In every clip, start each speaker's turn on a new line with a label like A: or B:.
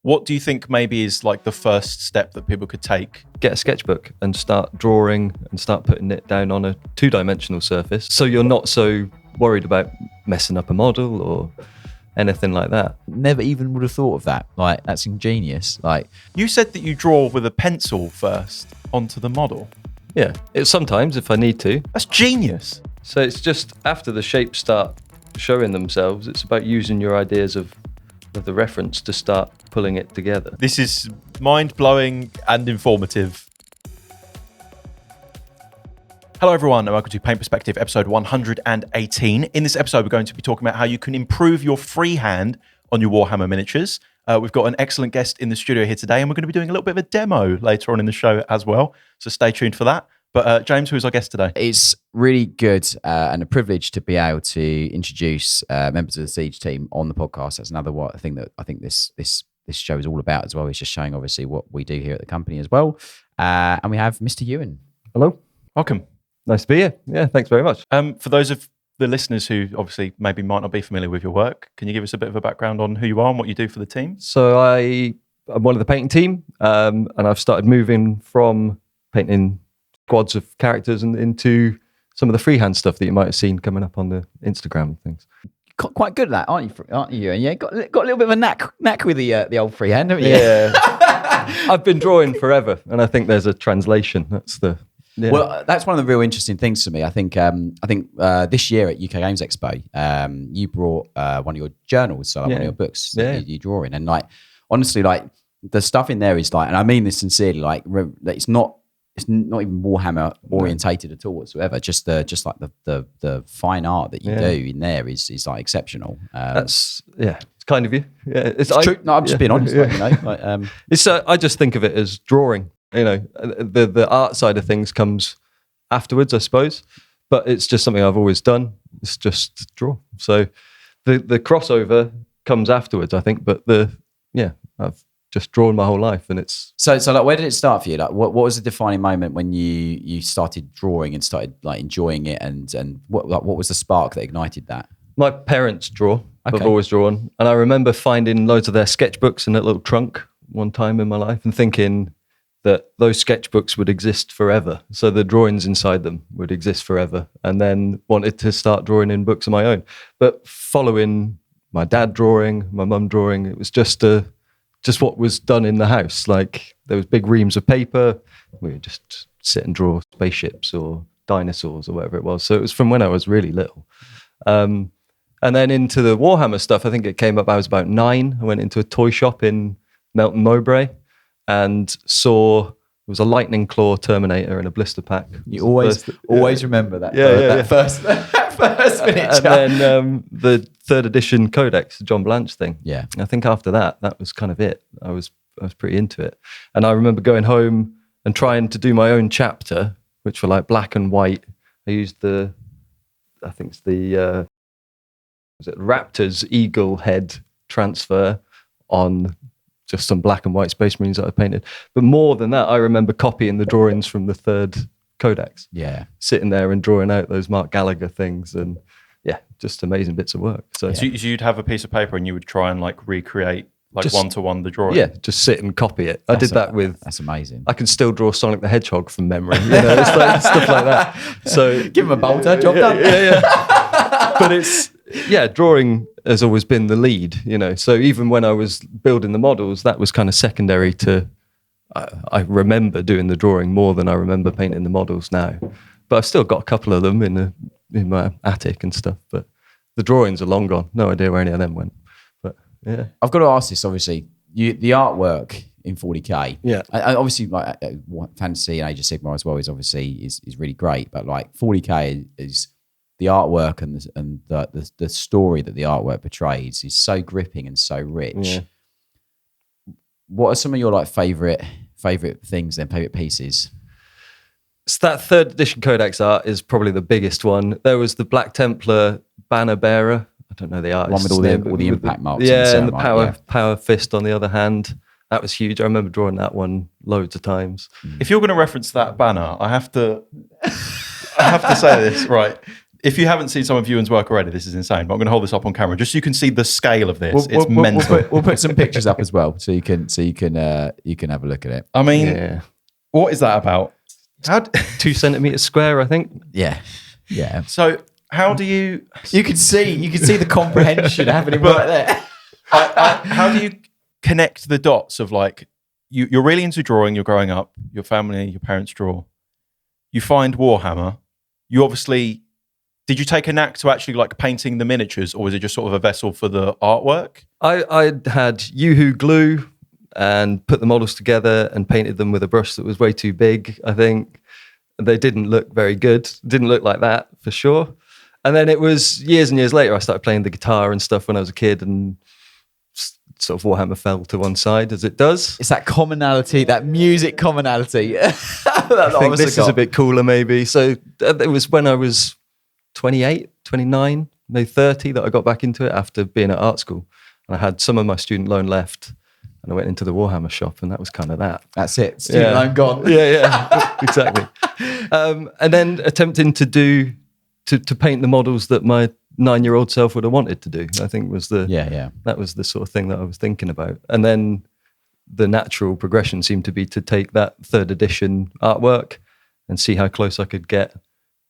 A: What do you think maybe is like the first step that people could take?
B: Get a sketchbook and start drawing and start putting it down on a 2-dimensional surface. So you're not so worried about messing up a model or anything like that.
C: Never even would have thought of that. Like, that's ingenious. Like,
A: You said that you draw with a pencil first onto the model.
B: Yeah, it's sometimes if I need to.
A: That's genius.
B: So it's just after the shapes start showing themselves, it's about using your ideas of the reference to start pulling it together.
A: This is mind-blowing and informative. Hello everyone and welcome to Paint Perspective episode 118. In this episode we're going to be talking about how you can improve your freehand on your Warhammer miniatures. We've got an excellent guest in the studio here today and we're going to be doing a little bit of a demo later on in the show as well. So stay tuned for that. But James, who's our guest today?
C: it's really good and a privilege to be able to introduce members of the Siege team on the podcast. That's another thing that I think this show is all about as well. It's just showing obviously what we do here at the company as well. And we have Mr. Ewan.
B: Hello.
A: Welcome.
B: Nice to be here. Yeah, thanks very much.
A: For those of the listeners who obviously maybe might not be familiar with your work, can you give us a bit of a background on who you are and what you do for the team?
B: So I'm one of the painting team, and I've started moving from painting squads of characters and into some of the freehand stuff that you might have seen coming up on the Instagram and things.
C: Quite good at that, aren't you, Ewan? Yeah, got a little bit of a knack with the old freehand, haven't you?
B: Yeah. I've been drawing forever, and I think there's a translation. That's the... Yeah.
C: Well, that's one of the real interesting things for me. I think this year at UK Games Expo, you brought one of your journals, so like one of your books that you draw in, and like honestly, like the stuff in there is like, and I mean this sincerely, like it's not even Warhammer orientated at all whatsoever. Just like the fine art that you do in there is like exceptional.
B: It's kind of you. Yeah,
C: it's true. No, I'm just being honest. Like,
B: it's I just think of it as drawing. You know, the art side of things comes afterwards, I suppose, but it's just something I've always done. It's just draw. So the crossover comes afterwards, I think, but I've just drawn my whole life, and it's...
C: So like, where did it start for you? Like, what was the defining moment when you started drawing and started like enjoying it, and what was the spark that ignited that?
B: My parents draw. Okay. I've always drawn, and I remember finding loads of their sketchbooks in a little trunk one time in my life and thinking that those sketchbooks would exist forever. So the drawings inside them would exist forever, and then wanted to start drawing in books of my own. But following my dad drawing, my mum drawing, it was just what was done in the house. Like there was big reams of paper. We would just sit and draw spaceships or dinosaurs or whatever it was. So it was from when I was really little. And then into the Warhammer stuff, I think it came up, I was about 9. I went into a toy shop in Melton Mowbray and saw there was a Lightning Claw Terminator in a blister pack.
C: You always remember that. First miniature.
B: And then the 3rd edition Codex, John Blanche thing.
C: Yeah.
B: I think after that was kind of it. I was pretty into it. And I remember going home and trying to do my own chapter, which were like black and white. I used Raptor's eagle head transfer on just some black and white Space Marines that I painted. But more than that, I remember copying the drawings from the 3rd Codex.
C: Yeah.
B: Sitting there and drawing out those Mark Gallagher things, and just amazing bits of work. So
A: you'd have a piece of paper and you would try and like recreate like one-to-one the drawing?
B: Yeah, just sit and copy it. I did that with...
C: That's amazing.
B: I can still draw Sonic the Hedgehog from memory. You know, it's like stuff like that. So
C: give him a bolter, job done.
B: Yeah. But it's... Yeah, drawing has always been the lead, you know. So even when I was building the models, that was kind of secondary to... I remember doing the drawing more than I remember painting the models now. But I've still got a couple of them in my attic and stuff. But the drawings are long gone. No idea where any of them went. But yeah.
C: I've got to ask this, obviously. The artwork in 40K.
B: Yeah.
C: I obviously, like Fantasy and Age of Sigmar as well is obviously is really great. But like 40K is... The artwork and the story that the artwork portrays is so gripping and so rich.
B: Yeah.
C: What are some of your like favorite things then, favorite pieces?
B: So that 3rd edition Codex art is probably the biggest one. There was the Black Templar banner bearer. I don't know the artist.
C: One with all the impact marks.
B: Yeah, and the power fist on the other hand. That was huge. I remember drawing that one loads of times.
A: If you're going to reference that banner, I have to say this, right. if you haven't seen some of Ewan's work already, this is insane. But I'm going to hold this up on camera just so you can see the scale of this. It's mental.
C: We'll put some pictures up as well, so you can have a look at it.
A: I mean, what is that about?
B: 2 centimeters square, I think.
C: Yeah.
A: So how do you?
C: You can see the comprehension happening right there.
A: How do you connect the dots of like you're really into drawing? You're growing up. Your family, your parents draw. You find Warhammer. You obviously. Did you take a knack to actually like painting the miniatures, or was it just sort of a vessel for the artwork?
B: I had Yoo-hoo glue and put the models together and painted them with a brush that was way too big, I think. They didn't look very good. Didn't look like that, for sure. And then it was years and years later, I started playing the guitar and stuff when I was a kid, and sort of Warhammer fell to one side, as it does.
C: It's that commonality, that music commonality.
B: I think this is a bit cooler, maybe. So it was when I was 28, 29, maybe 30 that I got back into it after being at art school. And I had some of my student loan left, and I went into the Warhammer shop, and that was kind of that.
C: That's it. Student loan gone.
B: Yeah, exactly. And then attempting to paint the models that my 9-year-old self would have wanted to do, I think was that was the sort of thing that I was thinking about. And then the natural progression seemed to be to take that 3rd edition artwork and see how close I could get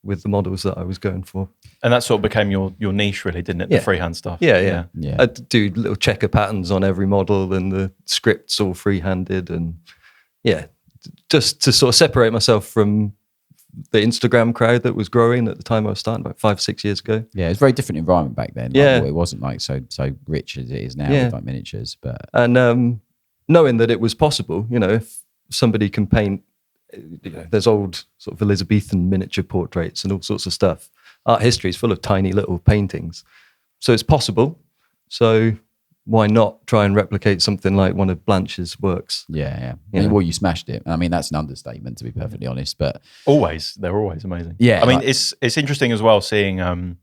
B: with the models that I was going for.
A: And that sort of became your niche, really, didn't it? The freehand stuff.
B: Yeah. I'd do little checker patterns on every model, and the scripts all free-handed, and just to sort of separate myself from the Instagram crowd that was growing at the time I was starting, about 5-6 years ago.
C: Yeah, it was a very different environment back then.
B: Yeah.
C: It wasn't like so rich as it is now with like miniatures.
B: And knowing that it was possible, if somebody can paint, there's old sort of Elizabethan miniature portraits and all sorts of stuff. Art history is full of tiny little paintings. So it's possible. So why not try and replicate something like one of Blanche's works?
C: Yeah. Well, you smashed it. I mean, that's an understatement, to be perfectly honest. But
A: they're always amazing.
C: Yeah.
A: I mean, it's interesting as well seeing,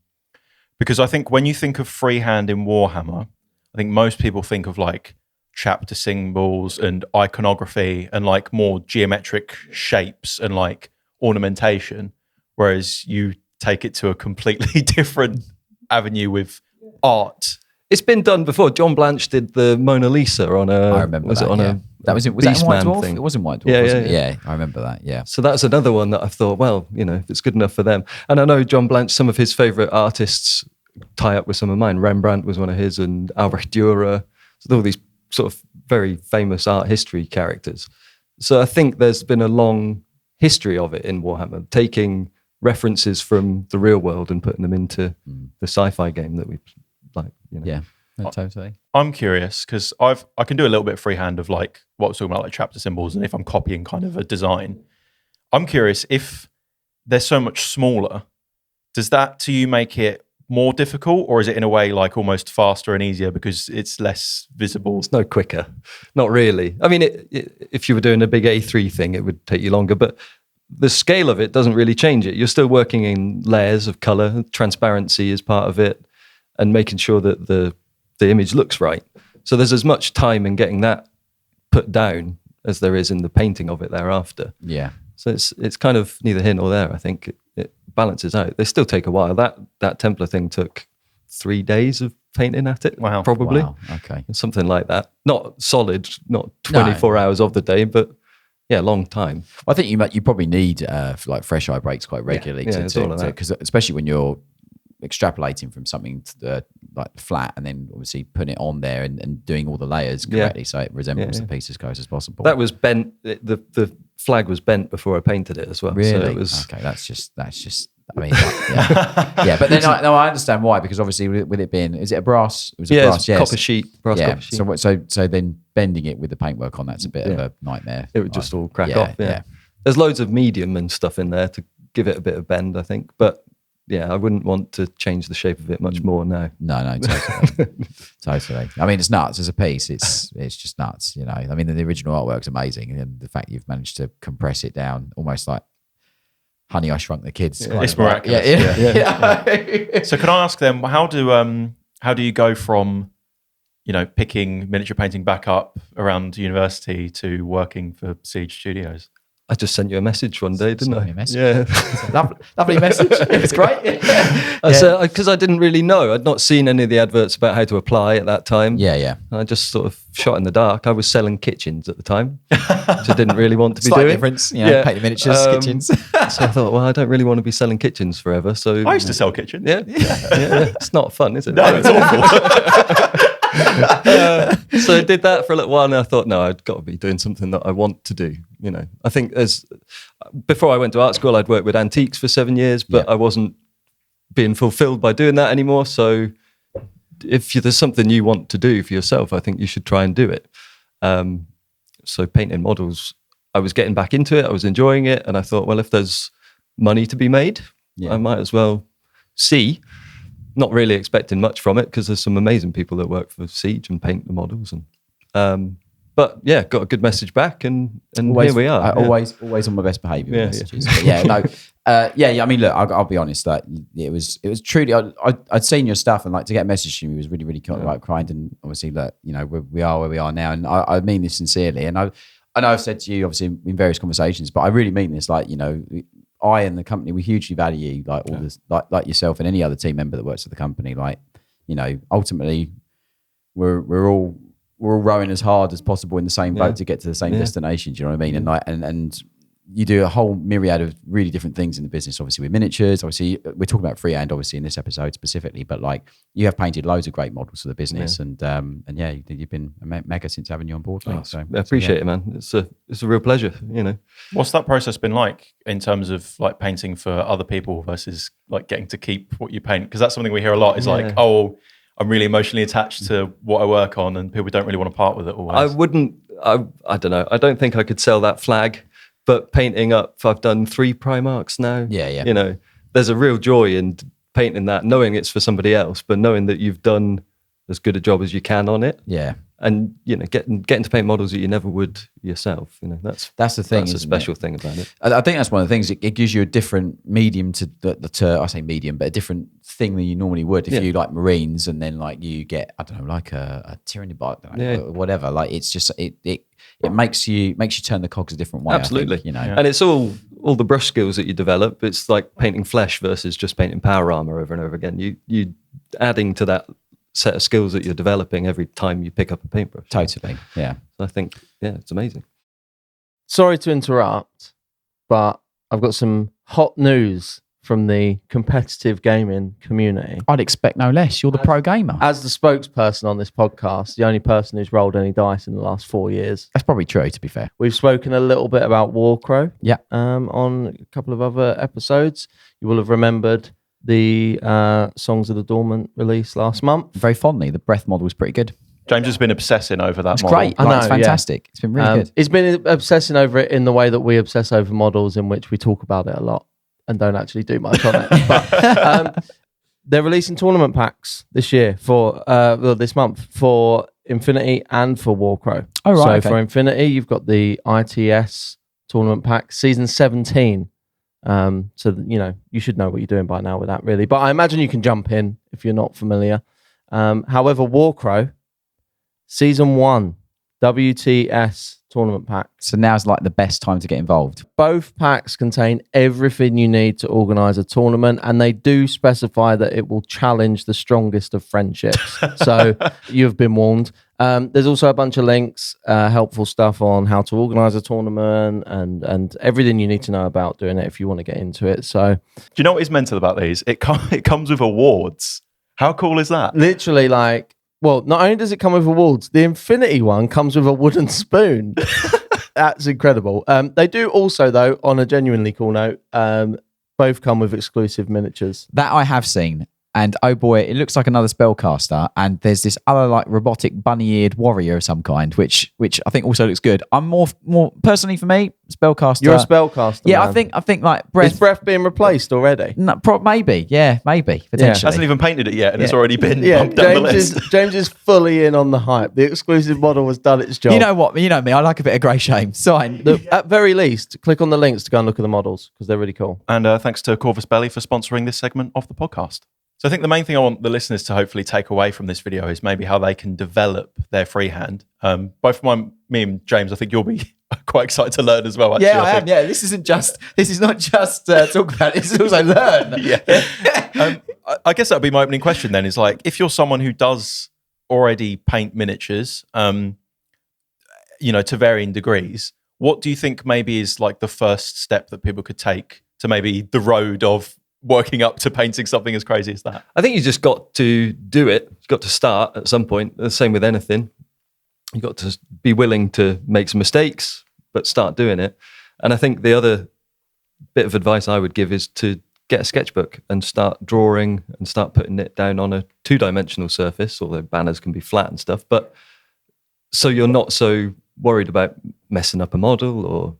A: because I think when you think of freehand in Warhammer, I think most people think of like chapter symbols and iconography and like more geometric shapes and like ornamentation, whereas you take it to a completely different avenue with art.
B: It's been done before. John Blanche did the Mona Lisa on a.
C: I remember
B: was
C: that.
B: It on a
C: was that in White Dwarf?
B: thing.
C: It was in White Dwarf. Wasn't it? Yeah, I remember that. Yeah.
B: So that's another one that I thought, well, if it's good enough for them. And I know John Blanche, some of his favourite artists tie up with some of mine. Rembrandt was one of his, and Albrecht Dürer. So all these sort of very famous art history characters. So I think there's been a long history of it in Warhammer, taking references from the real world and putting them into the sci-fi game that we like.
C: Yeah, totally.
A: I'm curious because I can do a little bit of freehand of like what I was talking about, like chapter symbols, and if I'm copying kind of a design. I'm curious if they're so much smaller, does that to you make it more difficult, or is it in a way like almost faster and easier because it's less visible?
B: It's no quicker, not really. I mean, if you were doing a big A3 thing, it would take you longer, but the scale of it doesn't really change it. You're still working in layers of color. Transparency is part of it, and making sure that the image looks right. So there's as much time in getting that put down as there is in the painting of it thereafter.
C: Yeah.
B: So it's kind of neither here nor there. I think it balances out. They still take a while. That Templar thing took 3 days of painting at it.
A: Wow.
B: Probably.
C: Wow. Okay.
B: Something like that. Not solid, not 24 hours of the day, but yeah, long time.
C: I think you probably need like fresh eye breaks quite regularly because especially when you're extrapolating from something to like flat and then obviously putting it on there and doing all the layers correctly so it resembles the piece as close as possible.
B: That was bent. The flag was bent before I painted it as well.
C: Really?
B: So it was
C: okay. That's just. I mean, yeah. But then I understand why, because obviously with it being, is it a brass? It was a brass, yes.
B: Copper sheet. Brass copper sheet.
C: So then bending it with the paintwork on, that's a bit of a nightmare.
B: It would just all crack off. Yeah. There's loads of medium and stuff in there to give it a bit of bend, I think, but. Yeah, I wouldn't want to change the shape of it much more now.
C: No, totally. Totally. I mean, it's nuts as a piece. It's just nuts, I mean, the original artwork's amazing, and the fact you've managed to compress it down almost like Honey, I Shrunk the Kids.
A: It's miraculous. Yeah. So can I ask them, how do you go from, picking miniature painting back up around university to working for Siege Studios?
B: I just sent you a message one day, didn't I?
C: A message.
B: Yeah.
C: Lovely message. It was great.
B: Because I didn't really know. I'd not seen any of the adverts about how to apply at that time.
C: Yeah.
B: I just sort of shot in the dark. I was selling kitchens at the time, which I didn't really want to be doing.
C: Difference, painting miniatures, kitchens.
B: So I thought, well, I don't really want to be selling kitchens forever. So
A: I used to sell kitchens.
B: Yeah. It's not fun, is it?
A: No, it's awful.
B: So I did that for a little while, and I thought, no, I've got to be doing something that I want to do. I think before I went to art school, I'd worked with antiques for 7 years, but I wasn't being fulfilled by doing that anymore. So if there's something you want to do for yourself, I think you should try and do it. So painting models, I was getting back into it. I was enjoying it. And I thought, well, if there's money to be made, I might as well see. Not really expecting much from it because there's some amazing people that work for Siege and paint the models. But yeah, got a good message back, and here we are.
C: Always on my best behaviour messages. But I mean, look, I'll be honest. Like, it was truly. I'd seen your stuff, and like to get a message from you was really, really kind. And obviously, look, we are where we are now, and I mean this sincerely. And I know I've said to you, obviously, in various conversations, but I really mean this. Like, I and the company, we hugely value you, like all this, like yourself and any other team member that works at the company. Like, ultimately, we're all rowing as hard as possible in the same boat to get to the same destination. Do you know what I mean? And you do a whole myriad of really different things in the business. Obviously, with miniatures. Obviously, we're talking about freehand, obviously, in this episode specifically. But like, you have painted loads of great models for the business, and you've been mega since having you on board. I
B: appreciate it, man. It's a real pleasure.
A: What's that process been like in terms of like painting for other people versus like getting to keep what you paint? Because that's something we hear a lot. Is like, oh, I'm really emotionally attached to what I work on, and people don't really want to part with it always.
B: I wouldn't. I don't know. I don't think I could sell that flag. But painting up, I've done 3 Primarks now.
C: Yeah.
B: There's a real joy in painting that, knowing it's for somebody else, but knowing that you've done as good a job as you can on it.
C: Yeah.
B: And getting to paint models that you never would yourself. That's the thing. That's a special thing about it.
C: I think that's one of the things. It gives you a different medium to I say medium, but a different thing than you normally would if you like Marines, and then like you get like a tyranny bot, or whatever. Like, it's just it makes you turn the cogs a different way.
B: Absolutely.
C: I think,
B: and it's all the brush skills that you develop. It's like painting flesh versus just painting power armor over and over again. You adding to that set of skills that you're developing every time you pick up a paintbrush.
C: Totally, yeah.
B: So I think, it's amazing.
D: Sorry to interrupt, but I've got some hot news from the competitive gaming community.
C: I'd expect no less. You're the pro gamer.
D: As the spokesperson on this podcast, the only person who's rolled any dice in the last 4 years.
C: That's probably true, to be fair.
D: We've spoken a little bit about Warcrow.
C: Yeah.
D: On a couple of other episodes. You will have remembered the Songs of the Dormant release last month.
C: Very fondly. The breath model was pretty good.
A: James has been obsessing over that model.
C: Great. It's fantastic. It's been really good.
D: He's been obsessing over it in the way that we obsess over models, in which we talk about it a lot and don't actually do much on it. But they're releasing tournament packs this year this month for Infinity and for Warcrow.
C: Oh, right.
D: So for Infinity, you've got the ITS tournament pack, season 17. So you should know what you're doing by now with that, really. But I imagine you can jump in if you're not familiar. However, Warcrow, season 1, WTS tournament pack.
C: So now's like the best time to get involved.
D: Both packs contain everything you need to organise a tournament, and they do specify that it will challenge the strongest of friendships. So you've been warned. There's also a bunch of links, helpful stuff on how to organise a tournament and everything you need to know about doing it if you want to get into it. So,
A: do you know what is mental about these? It comes with awards. How cool is that?
D: Literally, not only does it come with awards, the Infinity one comes with a wooden spoon. That's incredible. They do also, though, on a genuinely cool note, both come with exclusive miniatures.
C: That I have seen. And oh boy, it looks like another spellcaster. And there's this other like robotic bunny-eared warrior of some kind, which I think also looks good. I'm more personally for me, spellcaster.
D: You're a spellcaster. Yeah,
C: man. I think like breath.
D: Is breath being replaced already?
C: No, maybe. Yeah, maybe potentially.
A: Hasn't even painted it yet, and it's already been bumped down the list.
D: James is fully in on the hype. The exclusive model has done its job.
C: You know what? You know me. I like a bit of grey shame. Sign.
D: At very least, click on the links to go and look at the models because they're really cool.
A: And thanks to Corvus Belli for sponsoring this segment of the podcast. So I think the main thing I want the listeners to hopefully take away from this video is maybe how they can develop their freehand. Both me and James, I think you'll be quite excited to learn as well. Actually,
C: Yeah, I am. Yeah, this is not just talk about it. This is also learn.
A: Yeah. I guess that would be my opening question then, is like, if you're someone who does already paint miniatures, to varying degrees, what do you think maybe is like the first step that people could take to maybe the road of working up to painting something as crazy as that?
B: I think you just got to do it. You've got to start at some point. The same with anything. You've got to be willing to make some mistakes, but start doing it. And I think the other bit of advice I would give is to get a sketchbook and start drawing and start putting it down on a 2-dimensional surface, although banners can be flat and stuff. But so you're not so worried about messing up a model or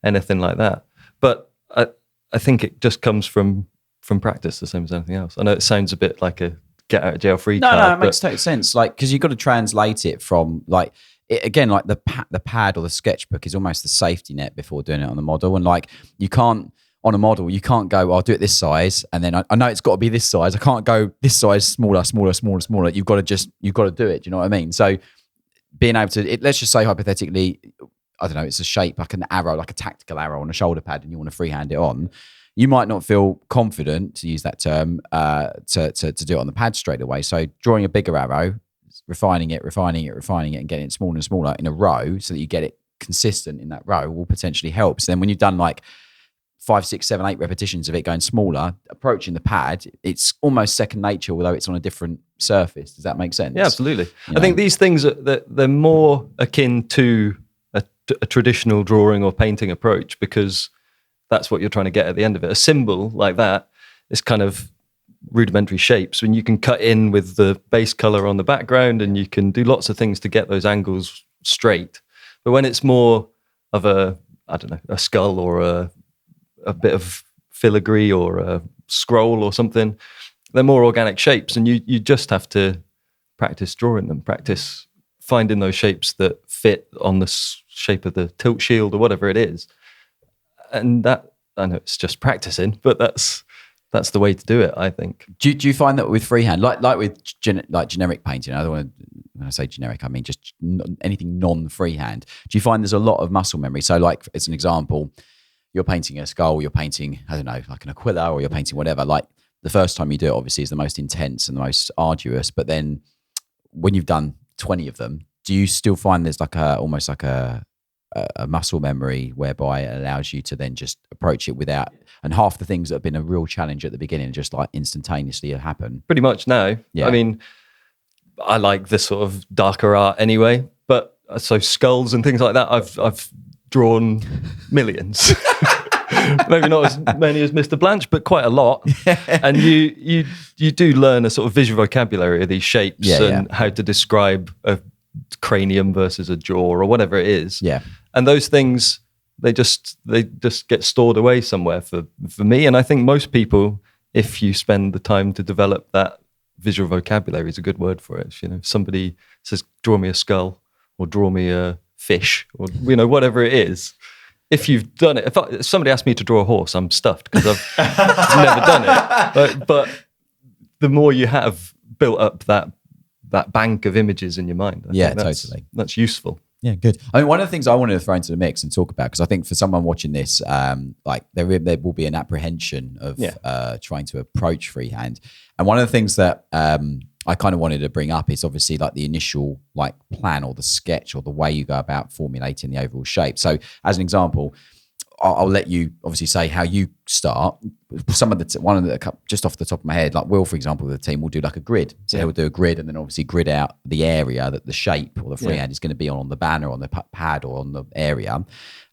B: anything like that. But I think it just comes from practice, the same as anything else. I know it sounds a bit like a get out of jail free card.
C: No, it makes total sense. Like, because you've got to translate it from like, again, like the pad or the sketchbook is almost the safety net before doing it on the model. And like, you can't, on a model, you can't go, I'll do it this size. And then I know it's got to be this size. I can't go this size, smaller. You've got to do it. Do you know what I mean? So being able to, let's just say hypothetically, I don't know, it's a shape like an arrow, like a tactical arrow on a shoulder pad, and you want to freehand it on. You might not feel confident, to use that term, to do it on the pad straight away. So drawing a bigger arrow, refining it, and getting it smaller and smaller in a row so that you get it consistent in that row will potentially help. So then when you've done like 5, 6, 7, 8 repetitions of it going smaller, approaching the pad, it's almost second nature, although it's on a different surface. Does that make sense?
B: Yeah, absolutely. I think these things, they're more akin to a traditional drawing or painting approach, because that's what you're trying to get at the end of it. A symbol like that is kind of rudimentary shapes when you can cut in with the base color on the background, and you can do lots of things to get those angles straight. But when it's more of a skull or a bit of filigree or a scroll or something, they're more organic shapes, and you just have to practice drawing them, practice finding those shapes that fit on the shape of the tilt shield or whatever it is. And that, I know it's just practicing, but that's the way to do it, I think.
C: Do you find that with freehand, like with generic painting? I don't want to, when I say generic, I mean just anything non-freehand. Do you find there's a lot of muscle memory? So, like as an example, you're painting a skull, you're painting, I don't know, like an Aquila, or you're painting whatever. Like the first time you do it, obviously, is the most intense and the most arduous. But then when you've done 20 of them, do you still find there's like almost like a muscle memory whereby it allows you to then just approach it without, and half the things that have been a real challenge at the beginning just like instantaneously happen?
B: Pretty much now. Yeah. I mean, I like this sort of darker art anyway, but so skulls and things like that, I've drawn millions. Maybe not as many as Mr. Blanche, but quite a lot. And you do learn a sort of visual vocabulary of these shapes and how to describe a cranium versus a jaw or whatever it is.
C: Yeah.
B: And those things, they just get stored away somewhere for me. And I think most people, if you spend the time to develop that visual vocabulary, is a good word for it. If somebody says, draw me a skull or draw me a fish or, whatever it is, if you've done it, if somebody asked me to draw a horse, I'm stuffed because I've never done it. But the more you have built up that bank of images in your mind, I think
C: totally.
B: That's useful.
C: Yeah, good. I mean, one of the things I wanted to throw into the mix and talk about, because I think for someone watching this, like there will be an apprehension of trying to approach freehand. And one of the things that I kind of wanted to bring up is obviously like the initial like plan or the sketch or the way you go about formulating the overall shape. So as an example, I'll let you obviously say how you start. Just off the top of my head, like Will, for example, the team will do like a grid. So he'll do a grid and then obviously grid out the area that the shape or the freehand is going to be on the banner, on the pad or on the area.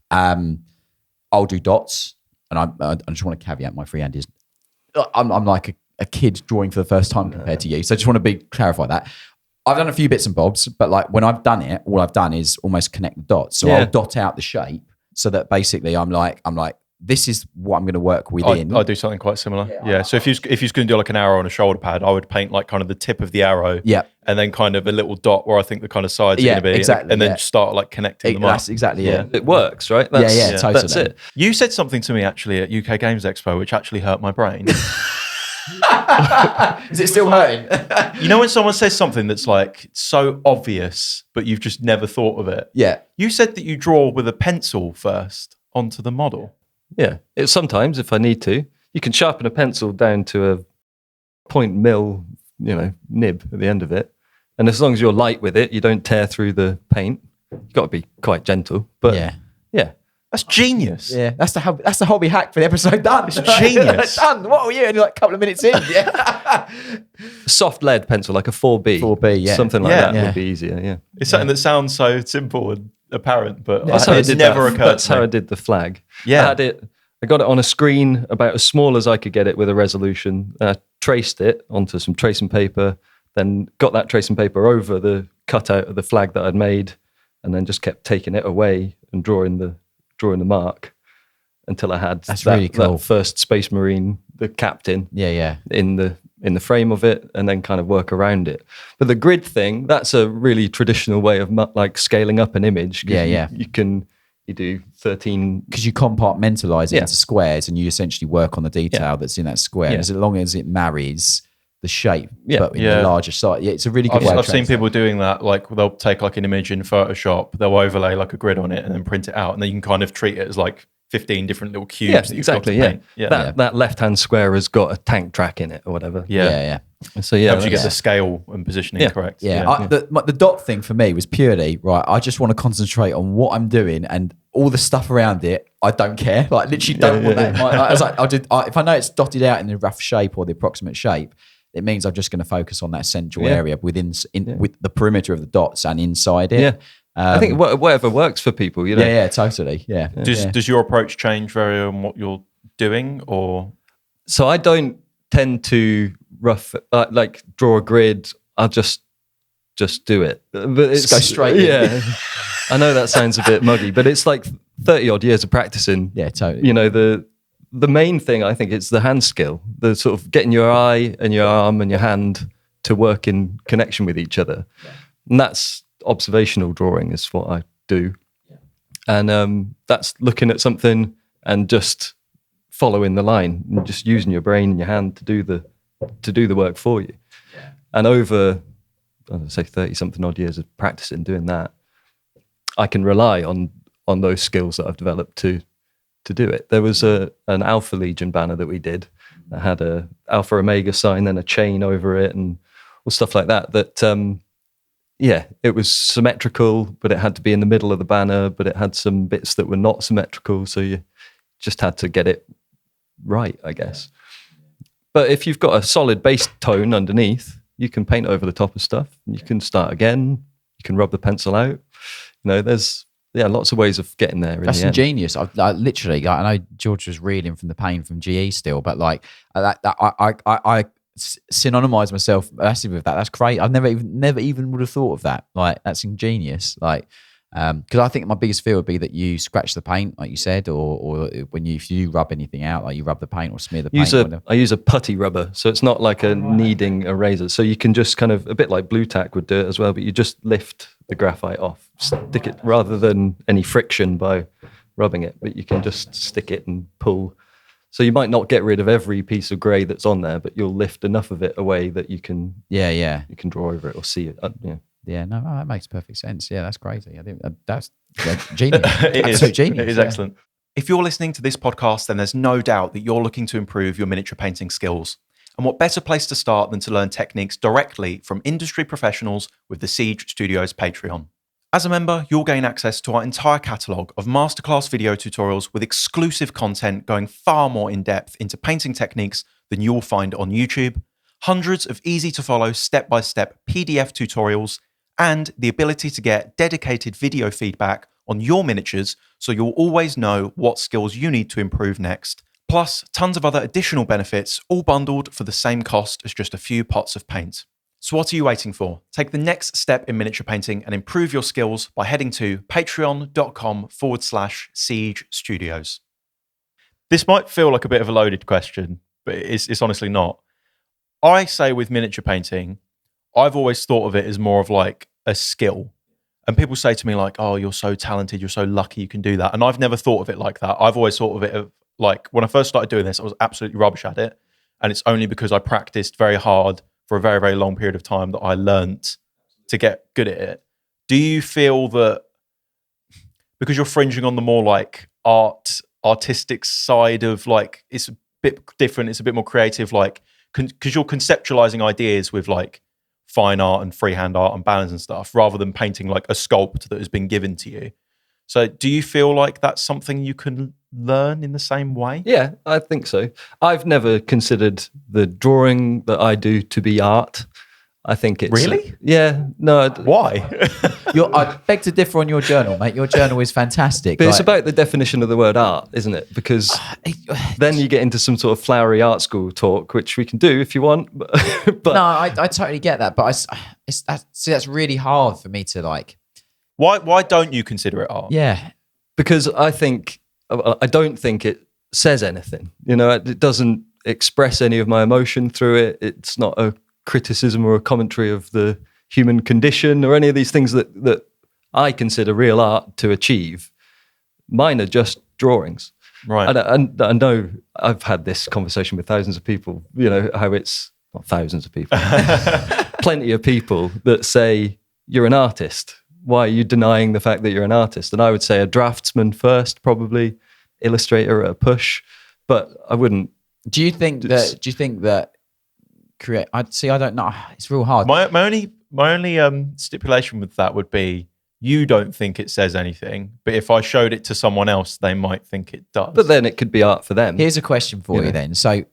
C: I'll do dots, and I just want to caveat my freehand is I'm like a kid drawing for the first time compared to you. So I just want to clarify that. I've done a few bits and bobs, but like when I've done it, all I've done is almost connect the dots. So I'll dot out the shape so that basically I'm like, this is what I'm going to work within.
A: I do something quite similar. Yeah. So if you're going to do like an arrow on a shoulder pad, I would paint like kind of the tip of the arrow. Yeah. And then kind of a little dot where I think the kind of sides are going to be. Exactly. And then start like connecting them up.
C: That's exactly it.
B: It works, right?
C: Totally.
B: That's it.
A: You said something to me actually at UK Games Expo, which actually hurt my brain.
C: Is it still hurting?
A: You know when someone says something that's like so obvious, but you've just never thought of it?
C: Yeah.
A: You said that you draw with a pencil first onto the model.
B: Yeah. It's sometimes, if I need to, you can sharpen a pencil down to a 0.0 nib at the end of it. And as long as you're light with it, you don't tear through the paint. You've got to be quite gentle. But yeah.
A: That's genius.
C: Yeah, that's the hobby hack for the episode done.
A: It's genius.
C: Done. What are you? Only like a couple of minutes in. Yeah.
B: Soft lead pencil, like a 4B.
C: 4B, yeah.
B: Something like
A: Yeah.
B: that would be easier, yeah.
A: It's something that sounds so simple and apparent, but
B: It's
A: never occurred
B: That's
A: to me.
B: how I did the flag.
A: Yeah.
B: I got it on a screen about as small as I could get it with a resolution. Traced it onto some tracing paper, then got that tracing paper over the cutout of the flag that I'd made, and then just kept taking it away and drawing the mark until I had that first Space Marine, the captain, in the frame of it, and then kind of work around it. But the grid thing, that's a really traditional way of like scaling up an image. You do 13
C: because you compartmentalize it into squares, and you essentially work on the detail that's in that square. As long as it marries the shape, but in the larger size. Yeah, it's a really good way.
A: I've seen people doing that. Like they'll take like an image in Photoshop, they'll overlay like a grid on it, and then print it out, and then you can kind of treat it as like 15 different little cubes. That you've got to paint.
B: That left-hand square has got a tank track in it or whatever. So
A: helps you get the scale and positioning correct.
C: The dot thing for me was purely right. I just want to concentrate on what I'm doing, and all the stuff around it, I don't care. Like literally, don't want that. I was like, if I know it's dotted out in the rough shape or the approximate shape, it means I'm just going to focus on that central area with the perimeter of the dots and inside it.
B: Yeah. I think whatever works for people, you know.
C: Yeah, totally. Yeah.
A: Does your approach change very on what you're doing, or?
B: So I don't tend to like draw a grid. I'll just do it. But it's
C: go straight in.
B: Yeah. I know that sounds a bit muggy, but it's like 30 odd years of practicing.
C: Yeah, totally.
B: You know, the main thing I think is the hand skill, the sort of getting your eye and your arm and your hand to work in connection with each other. Yeah. And that's observational drawing is what I do. Yeah. And that's looking at something and just following the line and just using your brain and your hand to do the work for you. Yeah. And over, I'd say 30 something odd years of practicing doing that, I can rely on those skills that I've developed to do it. There was an Alpha Legion banner that we did that had a Alpha Omega sign, then a chain over it and all stuff like that. It was symmetrical, but it had to be in the middle of the banner, but it had some bits that were not symmetrical. So you just had to get it right, I guess. But if you've got a solid base tone underneath, you can paint over the top of stuff. And you can start again. You can rub the pencil out. You know, there's lots of ways of getting there.
C: That's ingenious. I literally, I know George was reeling from the pain from GE still, but like I synonymize myself massively with that. That's great. I've never even would have thought of that. Like that's ingenious. Like because I think my biggest fear would be that you scratch the paint, like you said, or if you rub anything out, like you rub the paint or smear the paint.
B: I use a putty rubber, so it's not like a kneading eraser. So you can just kind of, a bit like Blue Tack would do it as well, but you just lift the graphite off, stick it rather than any friction by rubbing it, but you can just stick it and pull. So you might not get rid of every piece of grey that's on there, but you'll lift enough of it away that you can you can draw over it or see it.
C: Yeah, no, that makes perfect sense. Yeah, that's crazy. I think that's genius.
A: Absolute
C: genius.
A: It is excellent. If you're listening to this podcast, then there's no doubt that you're looking to improve your miniature painting skills. And what better place to start than to learn techniques directly from industry professionals with the Siege Studios Patreon. As a member, you'll gain access to our entire catalogue of masterclass video tutorials with exclusive content going far more in depth into painting techniques than you'll find on YouTube, hundreds of easy to follow step-by-step PDF tutorials, and the ability to get dedicated video feedback on your miniatures so you'll always know what skills you need to improve next. Plus, tons of other additional benefits, all bundled for the same cost as just a few pots of paint. So what are you waiting for? Take the next step in miniature painting and improve your skills by heading to patreon.com/Siege Studios. This might feel like a bit of a loaded question, but it's honestly not. I say with miniature painting, I've always thought of it as more of like a skill. And people say to me like, oh, you're so talented, you're so lucky you can do that. And I've never thought of it like that. I've always thought of it like when I first started doing this, I was absolutely rubbish at it. and it's only because I practiced very hard for a very, very long period of time that I learnt to get good at it. Do you feel that because you're fringing on the more like artistic side of like, it's a bit different, it's a bit more creative, like because you're conceptualizing ideas with like fine art and freehand art and balance and stuff, rather than painting like a sculpt that has been given to you. So do you feel like that's something you can learn in the same way?
B: Yeah, I think so. I've never considered the drawing that I do to be art. I think it's...
A: Really?
B: Yeah, no.
A: Why?
C: I beg to differ on your journal, mate. Your journal is fantastic.
B: But it's about the definition of the word art, isn't it? Because then you get into some sort of flowery art school talk, which we can do if you want. But
C: no, I totally get that. But that's really hard for me to like...
A: Why don't you consider it art?
C: Yeah.
B: Because I don't think it says anything. You know, it doesn't express any of my emotion through it. It's not a criticism or a commentary of the human condition or any of these things that I consider real art to achieve. Mine are just drawings.
A: Right.
B: And I know I've had this conversation with thousands of people, you know, how it's not thousands of people, plenty of people that say you're an artist. Why are you denying the fact that you're an artist? And I would say a draftsman first, probably illustrator at a push, but I wouldn't.
C: Do you think that create? I don't know. It's real hard.
A: My only stipulation with that would be you don't think it says anything, but if I showed it to someone else, they might think it does.
B: But then it could be art for them.
C: Here's a question for you then. So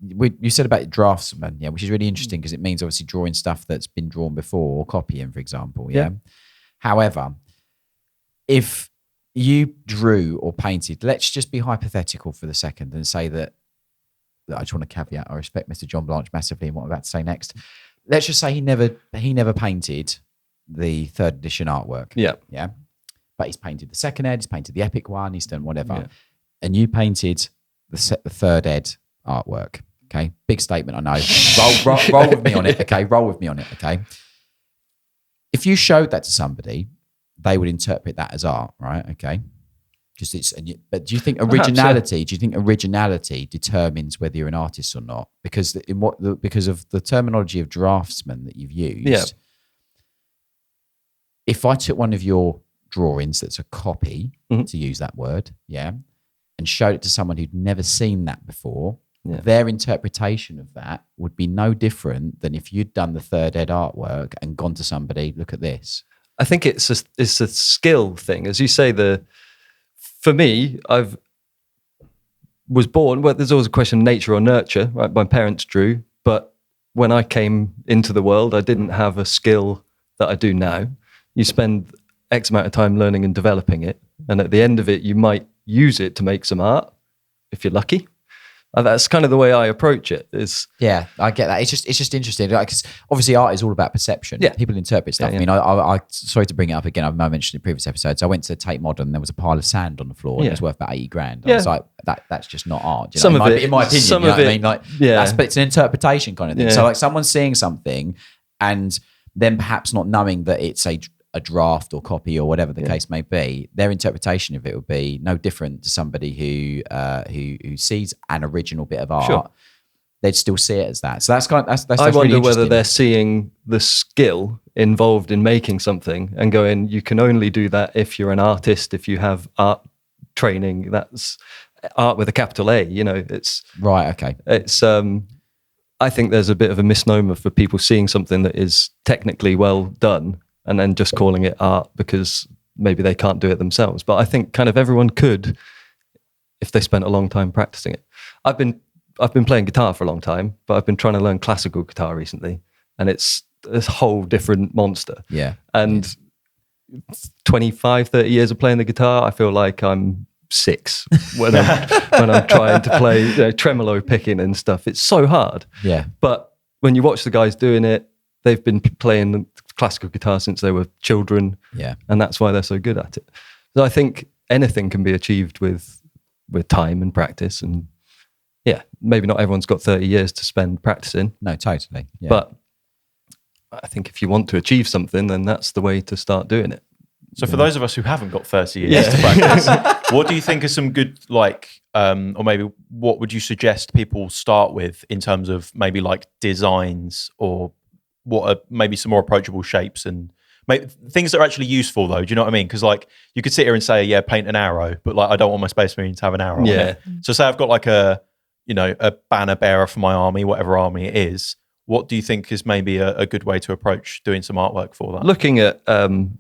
C: you said about draftsman, yeah, which is really interesting because it means obviously drawing stuff that's been drawn before or copying, for example. Yeah. However, if you drew or painted, let's just be hypothetical for the second and say that I just want to caveat, I respect Mr. John Blanche massively and what I'm about to say next. Let's just say he never painted the 3rd edition artwork.
B: Yeah.
C: Yeah. But he's painted the 2nd ed, he's painted the epic one, he's done whatever. Yeah. And you painted the 3rd ed artwork. Okay. Big statement, I know. Roll with me on it. Okay. Roll with me on it. Okay. If you showed that to somebody, they would interpret that as art, right? Okay. But do you think originality? Do you think originality determines whether you're an artist or not? Because because of the terminology of draftsman that you've used. If I took one of your drawings that's a copy, to use that word, and showed it to someone who'd never seen that before, their interpretation of that would be no different than if you'd done the 3rd ed artwork and gone to somebody, look at this.
B: I think it's a skill thing, as you say. For me, was born, well, there's always a question of nature or nurture, right? My parents drew, but when I came into the world, I didn't have a skill that I do now. You spend X amount of time learning and developing it, and at the end of it, you might use it to make some art, if you're lucky. That's kind of the way I approach it.
C: Yeah, I get that. It's just interesting because obviously art is all about perception.
B: Yeah.
C: People interpret stuff. I mean, I sorry to bring it up again. I mentioned in previous episodes. I went to Tate Modern. And there was a pile of sand on the floor. And it was worth about $80,000. I was like, that's just not art.
B: Some of it,
C: in my opinion,
B: some
C: you know
B: of
C: what
B: it,
C: I mean? Like, but it's an interpretation kind of thing. So like someone seeing something and then perhaps not knowing that it's a draft or copy or whatever the case may be, their interpretation of it would be no different to somebody who sees an original bit of art. Sure. They'd still see it as that. So that's
B: I wonder
C: really
B: whether they're seeing the skill involved in making something and going, you can only do that if you're an artist, if you have art training. That's art with a capital A. You know, it's
C: right. Okay.
B: It's I think there's a bit of a misnomer for people seeing something that is technically well done and then just calling it art because maybe they can't do it themselves. But I think kind of everyone could if they spent a long time practicing it. I've been playing guitar for a long time, but I've been trying to learn classical guitar recently, and it's this whole different monster.
C: Yeah.
B: And 25, 30 years of playing the guitar, I feel like I'm 6 when I'm trying to play tremolo picking and stuff. It's so hard.
C: Yeah.
B: But when you watch the guys doing it, they've been playing classical guitar since they were children.
C: Yeah.
B: And that's why they're so good at it. So I think anything can be achieved with time and practice. And maybe not everyone's got 30 years to spend practicing.
C: No, totally. Yeah.
B: But I think if you want to achieve something, then that's the way to start doing it.
A: So for those of us who haven't got 30 years to practice, what do you think are some good, like, or maybe what would you suggest people start with in terms of maybe like designs, or what are maybe some more approachable shapes and things that are actually useful though? Do you know what I mean? Because like you could sit here and say, yeah, paint an arrow, but like I don't want my Space Marine to have an arrow on it. So say I've got like a banner bearer for my army, whatever army it is. What do you think is maybe a good way to approach doing some artwork for that?
B: Looking at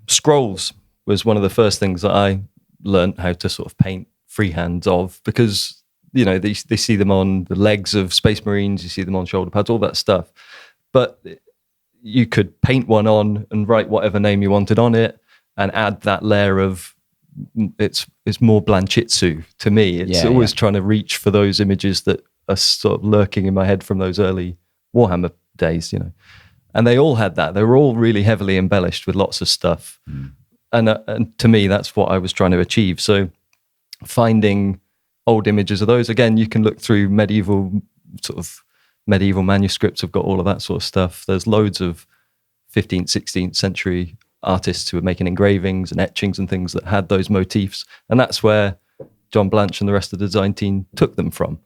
B: scrolls was one of the first things that I learned how to sort of paint freehands of, because, you know, they see them on the legs of Space Marines, you see them on shoulder pads, all that stuff. But you could paint one on and write whatever name you wanted on it and add that layer of, it's more Blanchitsu to me. It's always trying to reach for those images that are sort of lurking in my head from those early Warhammer days, you know. And they all had that. They were all really heavily embellished with lots of stuff. And to me, that's what I was trying to achieve. So finding old images of those, again, you can look through medieval manuscripts have got all of that sort of stuff. There's loads of 15th, 16th century artists who were making engravings and etchings and things that had those motifs. And that's where John Blanche and the rest of the design team took them from.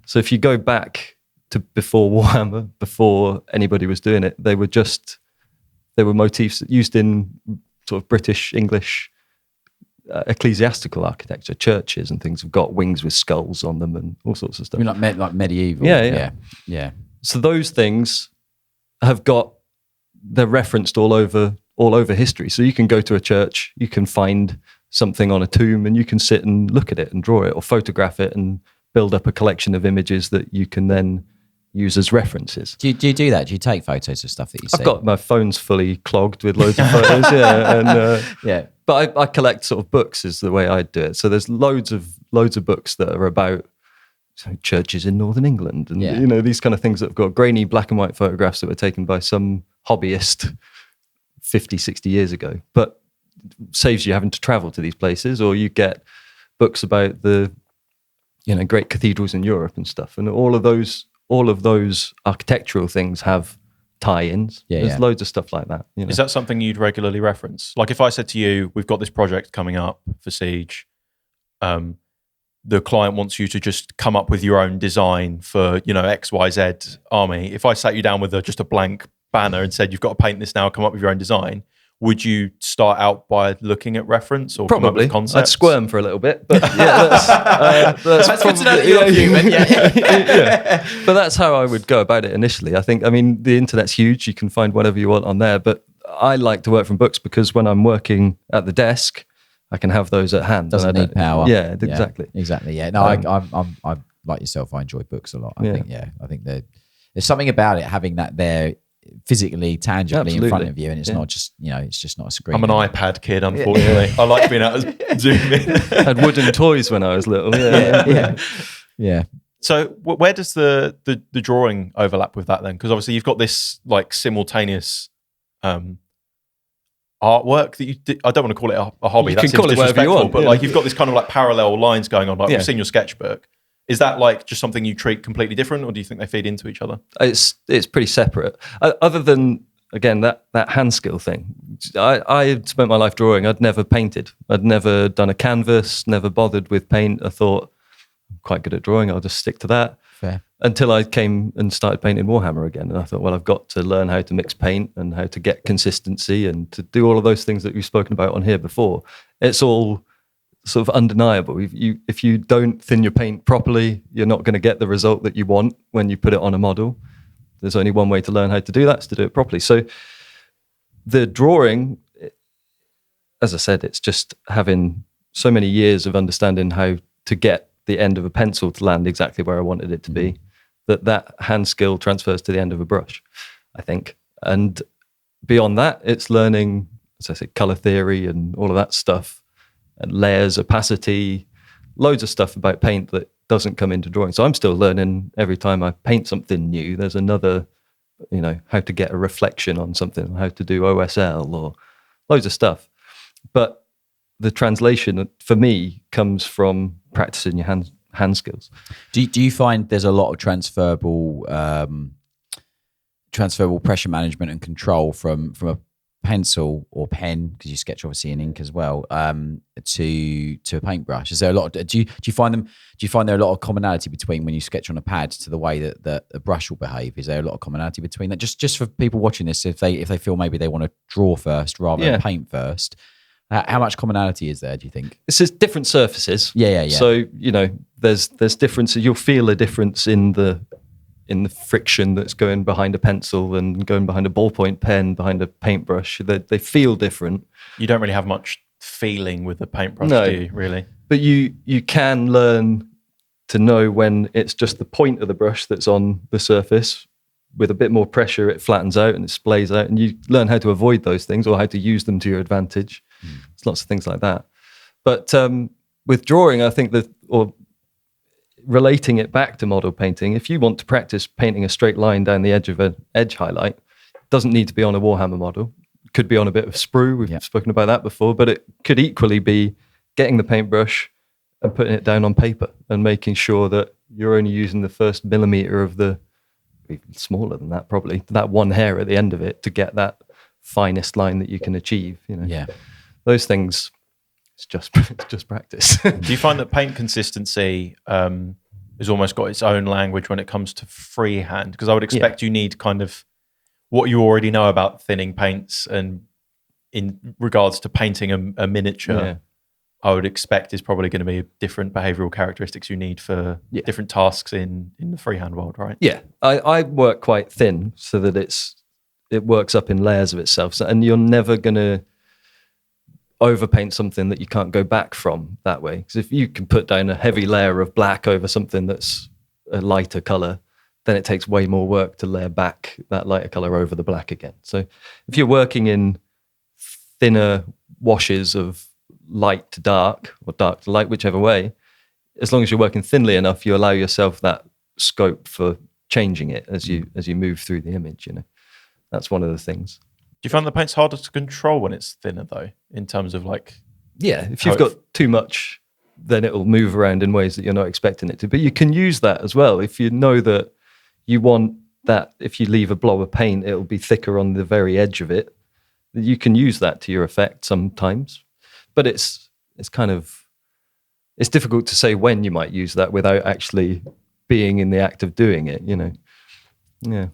B: So if you go back to before Warhammer, before anybody was doing it, they were motifs used in sort of British, English, ecclesiastical architecture. Churches and things have got wings with skulls on them and all sorts of stuff.
C: I mean, like medieval.
B: Yeah. So those things they're referenced all over history. So you can go to a church, you can find something on a tomb, and you can sit and look at it and draw it or photograph it and build up a collection of images that you can then use as references.
C: Do you do that? Do you take photos of stuff that you see?
B: I've got my phone's fully clogged with loads of photos, But I collect sort of books is the way I do it. So there's loads of books that are about churches in Northern England and you know, these kind of things that have got grainy black and white photographs that were taken by some hobbyist 50, 60 years ago. But saves you having to travel to these places, or you get books about the, you know, great cathedrals in Europe and stuff. And all of those architectural things have tie-ins. There's loads of stuff like that. You know?
A: Is that something you'd regularly reference? Like if I said to you, we've got this project coming up for Siege, the client wants you to just come up with your own design for, you know, XYZ army. If I sat you down with just a blank banner and said, you've got to paint this now, come up with your own design, would you start out by looking at reference or
B: probably
A: come up with concepts?
B: I'd squirm for a little bit, but that's
C: That's good to know that you're human.
B: But that's how I would go about it initially. I mean, the internet's huge. You can find whatever you want on there, but I like to work from books because when I'm working at the desk, I can have those at hand.
C: Doesn't need power.
B: Yeah, exactly.
C: Exactly. Yeah. No, I'm like yourself. I enjoy books a lot. I think there's something about it having that there physically, tangibly in front of you, and it's not just, you know, it's just not a screen.
A: I'm an iPad kid, unfortunately. I like being able to zoom in.
B: I had wooden toys when I was little.
C: Yeah.
A: So where does the drawing overlap with that then? Because obviously you've got this like simultaneous artwork that you I don't want to call it a hobby.
B: You
A: that
B: can
A: seems
B: call it whatever you
A: disrespectful,
B: want,
A: but like you've got this kind of like parallel lines going on. Like we've seen your sketchbook. Is that like just something you treat completely different, or do you think they feed into each other?
B: It's pretty separate. Other than, again, that hand skill thing. I had spent my life drawing. I'd never painted. I'd never done a canvas, never bothered with paint. I thought, I'm quite good at drawing, I'll just stick to that.
C: Fair.
B: Until I came and started painting Warhammer again. And I thought, well, I've got to learn how to mix paint and how to get consistency and to do all of those things that we've spoken about on here before. It's all sort of undeniable. If you don't thin your paint properly, you're not going to get the result that you want when you put it on a model. There's only one way to learn how to do that, is to do it properly. So the drawing, as I said, it's just having so many years of understanding how to get the end of a pencil to land exactly where I wanted it to be, that hand skill transfers to the end of a brush, I think. And beyond that, it's learning, as I said, color theory and all of that stuff, and layers, opacity, loads of stuff about paint that doesn't come into drawing. So I'm still learning every time I paint something new. There's another, you know, how to get a reflection on something, how to do OSL or loads of stuff. But the translation for me comes from practicing your hand skills.
C: Do you find there's a lot of transferable pressure management and control from a pencil or pen, because you sketch obviously in ink as well, to a paintbrush? Is there a lot? Do you find there a lot of commonality between when you sketch on a pad to the way that a brush will behave? Is there a lot of commonality between that? Just for people watching this, if they feel maybe they want to draw first rather than paint first, how much commonality is there, do you think?
B: It's just different surfaces.
C: Yeah.
B: So there's differences. You'll feel a difference in the friction that's going behind a pencil and going behind a ballpoint pen, behind a paintbrush. They feel different.
A: You don't really have much feeling with the paintbrush,
B: no,
A: do you, really?
B: But you can learn to know when it's just the point of the brush that's on the surface. With a bit more pressure, it flattens out and it splays out, and you learn how to avoid those things or how to use them to your advantage. There's lots of things like that. But with drawing, I think or relating it back to model painting, if you want to practice painting a straight line down the edge of an edge highlight, it doesn't need to be on a Warhammer model. It could be on a bit of sprue. We've spoken about that before, but it could equally be getting the paintbrush and putting it down on paper and making sure that you're only using the first millimeter of even smaller than that, probably, that one hair at the end of it to get that finest line that you can achieve. Those things, it's just practice.
A: Do you find that paint consistency has almost got its own language when it comes to freehand? Because I would expect you need kind of what you already know about thinning paints, and in regards to painting a miniature, I would expect is probably going to be different behavioural characteristics you need for different tasks in the freehand world, right?
B: Yeah, I work quite thin so that it works up in layers of itself, and you're never going to overpaint something that you can't go back from that way. Because if you can put down a heavy layer of black over something that's a lighter colour, then it takes way more work to layer back that lighter colour over the black again. So if you're working in thinner washes of light to dark or dark to light, whichever way, as long as you're working thinly enough, you allow yourself that scope for changing it as you move through the image. That's one of the things.
A: Do you find the paint's harder to control when it's thinner, though, in terms of
B: if you've got too much, then it'll move around in ways that you're not expecting it to. But you can use that as well. If you know that you want that, if you leave a blob of paint, it'll be thicker on the very edge of it. You can use that to your effect sometimes. But it's difficult to say when you might use that without actually being in the act of doing it, Yeah.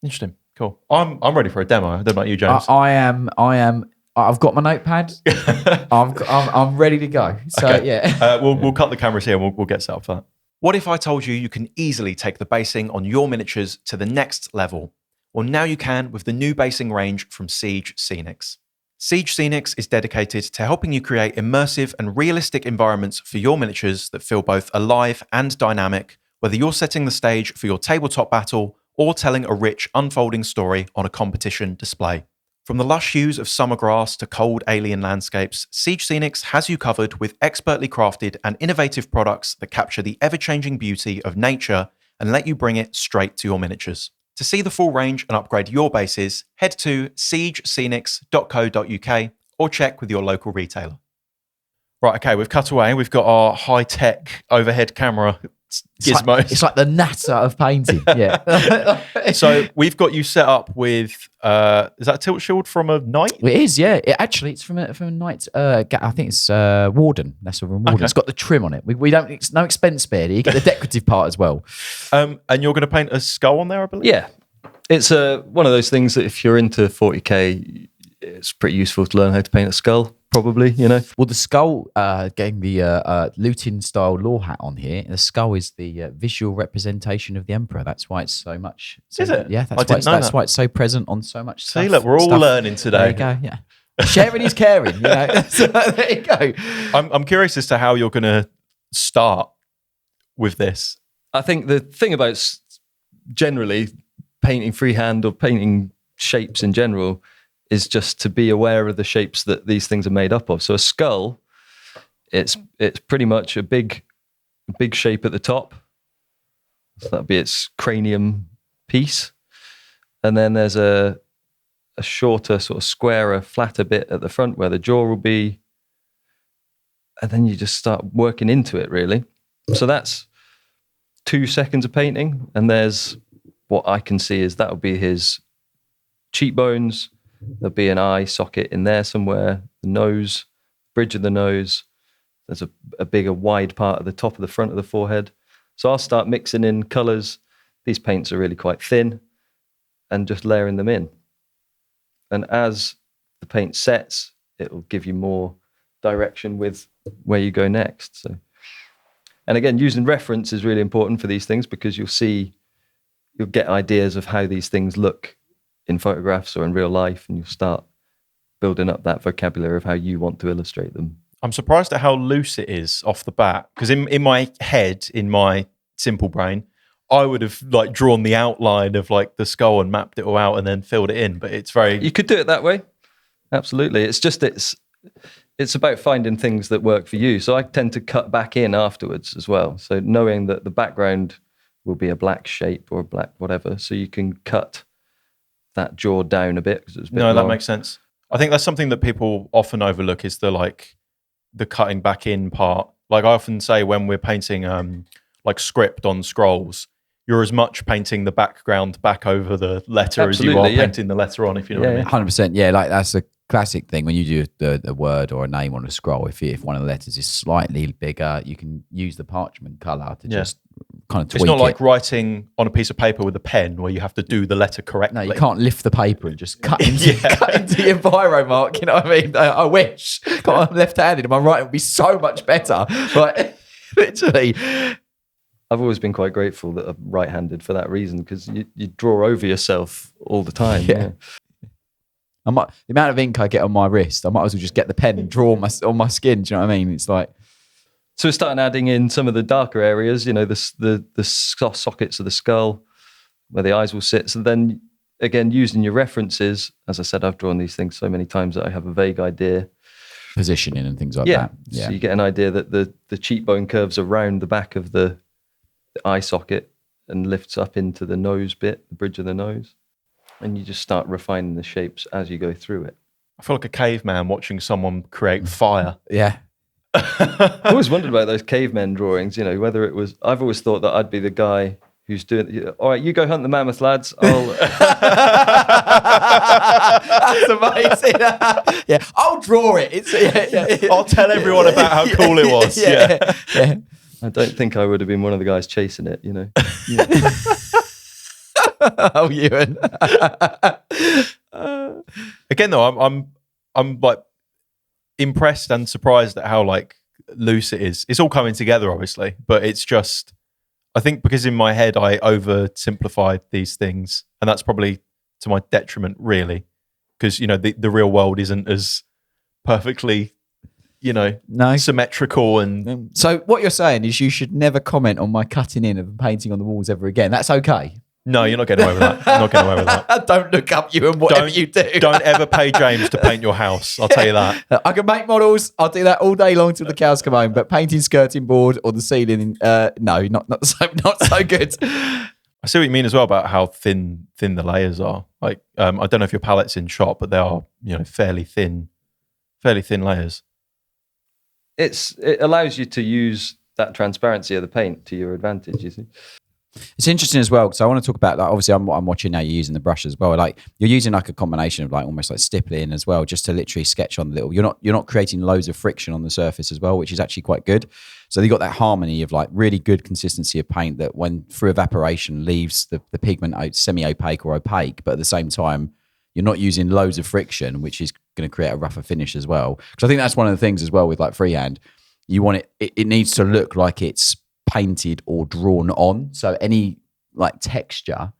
A: Interesting. Cool. I'm ready for a demo. I don't know about you, James.
C: I am. I've got my notepad. I'm ready to go. So
A: okay. We'll cut the cameras here and we'll get set up for that. What if I told you can easily take the basing on your miniatures to the next level? Well, now you can with the new basing range from Siege Scenics. Siege Scenics is dedicated to helping you create immersive and realistic environments for your miniatures that feel both alive and dynamic, whether you're setting the stage for your tabletop battle or telling a rich, unfolding story on a competition display. From the lush hues of summer grass to cold alien landscapes, Siege Scenics has you covered with expertly crafted and innovative products that capture the ever-changing beauty of nature and let you bring it straight to your miniatures. To see the full range and upgrade your bases, head to siegescenics.co.uk or check with your local retailer. Right, okay, we've cut away. We've got our high-tech overhead camera gizmos.
C: It's like the NASA of painting. Yeah.
A: So we've got you set up with, is that a tilt shield from a knight?
C: It is, yeah. It's from a knight. I think it's Warden. That's from Warden. Okay. It's got the trim on it. We don't. It's no expense spared. You get the decorative part as well.
A: And you're going to paint a skull on there, I believe.
B: Yeah, it's one of those things that if you're into 40k, it's pretty useful to learn how to paint a skull. Probably,
C: Well, the skull, getting the looting style law hat on here. The skull is the visual representation of the emperor. That's why it's so much.
A: Is it?
C: Yeah, that's why it's so present on so much stuff.
A: See, look, we're all learning today.
C: There you go. Yeah, sharing is caring. So there you go.
A: I'm curious as to how you're going to start with this.
B: I think the thing about generally painting freehand or painting shapes in general is just to be aware of the shapes that these things are made up of. So a skull, it's pretty much a big shape at the top. So that'd be its cranium piece. And then there's a shorter, sort of squarer, flatter bit at the front where the jaw will be. And then you just start working into it, really. So that's 2 seconds of painting. And there's what I can see is that'll be his cheekbones, There'll be an eye socket in there somewhere, the nose, bridge of the nose. There's a bigger wide part at the top of the front of the forehead. So I'll start mixing in colours. These paints are really quite thin, and just layering them in. And as the paint sets, it will give you more direction with where you go next. So, and again, using reference is really important for these things, because you'll get ideas of how these things look in photographs or in real life, and you'll start building up that vocabulary of how you want to illustrate them.
A: I'm surprised at how loose it is off the bat, because in my head, in my simple brain, I would have like drawn the outline of like the skull and mapped it all out and then filled it in. But it's very...
B: You could do it that way. Absolutely. It's just, it's about finding things that work for you. So I tend to cut back in afterwards as well. So knowing that the background will be a black shape or a black whatever, so you can cut that jaw down a bit. Because it's a bit
A: No,
B: long.
A: that makes sense. I think that's something that people often overlook, is the cutting back in part. Like I often say when we're painting like script on scrolls, you're as much painting the background back over the letter as you are painting the letter on, if you know what I mean.
C: 100%. Yeah, like that's a classic thing when you do the word or a name on a scroll. If one of the letters is slightly bigger, you can use the parchment color to just kind of tweak it.
A: It's not like writing on a piece of paper with a pen where you have to do the letter correctly.
C: No, you can't lift the paper and just cut into your biro mark. You know what I mean? I wish. God, I'm left-handed. My writing would be so much better. But literally.
B: I've always been quite grateful that I'm right-handed for that reason, because you draw over yourself all the time. Yeah.
C: The amount of ink I get on my wrist, I might as well just get the pen and draw on my skin. Do you know what I mean? It's like...
B: So we're starting adding in some of the darker areas, you know, the sockets of the skull, where the eyes will sit. So then, again, using your references, as I said, I've drawn these things so many times that I have a vague idea.
C: Positioning and things like that.
B: Yeah. So you get an idea that the cheekbone curves around the back of the eye socket and lifts up into the nose bit, the bridge of the nose. And you just start refining the shapes as you go through it.
A: I feel like a caveman watching someone create fire.
C: Yeah.
B: I always wondered about those cavemen drawings, you know, whether it was... I've always thought that I'd be the guy who's doing... All right, you go hunt the mammoth, lads.
C: That's amazing. Yeah, I'll draw it.
A: I'll tell everyone about how cool it was. Yeah.
B: I don't think I would have been one of the guys chasing it, you know.
C: Oh, Ewan.
A: Again, though, I'm like impressed and surprised at how like loose it is. It's all coming together, obviously, but it's just, I think because in my head I oversimplified these things, and that's probably to my detriment, really, because you know the real world isn't as perfectly, you know, symmetrical. And
C: so what you're saying is you should never comment on my cutting in of painting on the walls ever again. That's okay.
A: No, you're not getting away with that. You're not getting away with that.
C: Don't look up you and whatever you do.
A: Don't ever pay James to paint your house. I'll tell you that.
C: I can make models. I'll do that all day long till the cows come home. But painting skirting board or the ceiling, no, not so good.
A: I see what you mean as well about how thin the layers are. Like, I don't know if your palette's in shot, but they are, you know, fairly thin layers.
B: It allows you to use that transparency of the paint to your advantage, you see.
C: It's interesting as well, because I want to talk about, like, obviously I'm watching now, you're using the brush as well. Like you're using like a combination of like almost like stippling as well, just to literally sketch on the little, you're not creating loads of friction on the surface as well, which is actually quite good. So you got that harmony of like really good consistency of paint that when through evaporation leaves the pigment out semi-opaque or opaque, but at the same time, you're not using loads of friction, which is going to create a rougher finish as well. Because I think that's one of the things as well with like freehand, you want it needs to look like it's painted or drawn on. So any like texture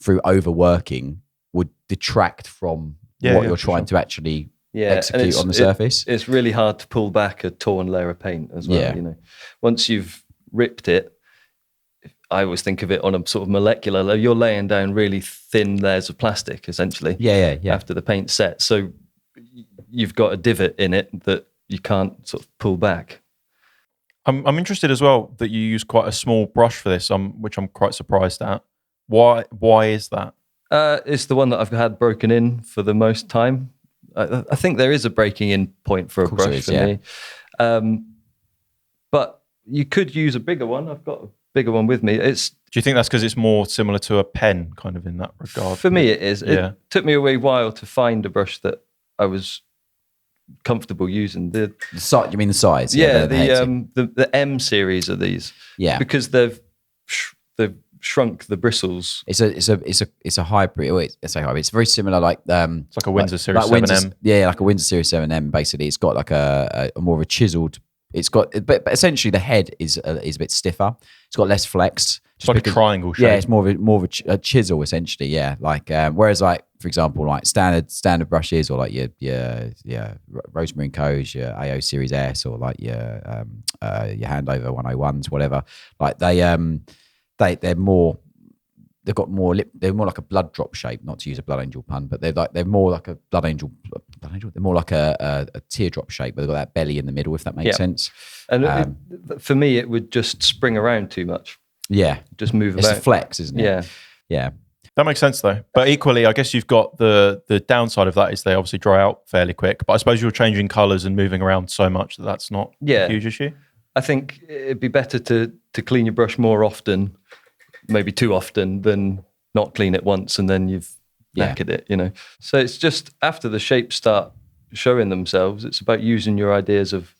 C: through overworking would detract from what you're trying to actually execute on the surface.
B: It's really hard to pull back a torn layer of paint as well. You know, once you've ripped it, I always think of it on a sort of molecular level. You're laying down really thin layers of plastic, essentially. After the paint set, so you've got a divot in it that you can't sort of pull back.
A: I'm interested as well that you use quite a small brush for this, which I'm quite surprised at. Why is that?
B: It's the one that I've had broken in for the most time. I think there is a breaking in point for a brush for me. But you could use a bigger one. I've got a bigger one with me. It's
A: Do you think that's because it's more similar to a pen, kind of in that regard?
B: For me, it is.
A: Yeah.
B: It took me a wee while to find a brush that I was comfortable using.
C: The size? You mean the size?
B: Yeah, the M series of these.
C: Yeah,
B: because they've shrunk the bristles.
C: It's a hybrid. It's a hybrid. It's very similar, like
A: it's like a Windsor Series 7M.
C: Yeah, like a Windsor Series 7M. Basically, it's got like a more of a chiseled. It's got, but essentially the head is a bit stiffer. It's got less flex.
A: It's like a triangle shape.
C: Yeah, it's more of a chisel essentially. Yeah, like whereas like for example like standard brushes or like your Rosemary & Co's, your AO Series S or like your Handover 101s, whatever. Like they're more. They've got more they're more like a blood drop shape, not to use a blood angel pun, but they're more like a blood angel. They're more like a teardrop shape, but they've got that belly in the middle, if that makes sense.
B: And for me, it would just spring around too much.
C: Yeah,
B: just move
C: it's
B: about.
C: a flex, isn't it? Yeah.
A: That makes sense though. But equally, I guess you've got the downside of that is they obviously dry out fairly quick. But I suppose you're changing colours and moving around so much that's not a huge issue.
B: I think it'd be better to clean your brush more often, maybe too often, than not clean it once and then you've knackered it, you know. So it's just after the shapes start showing themselves, it's about using your ideas of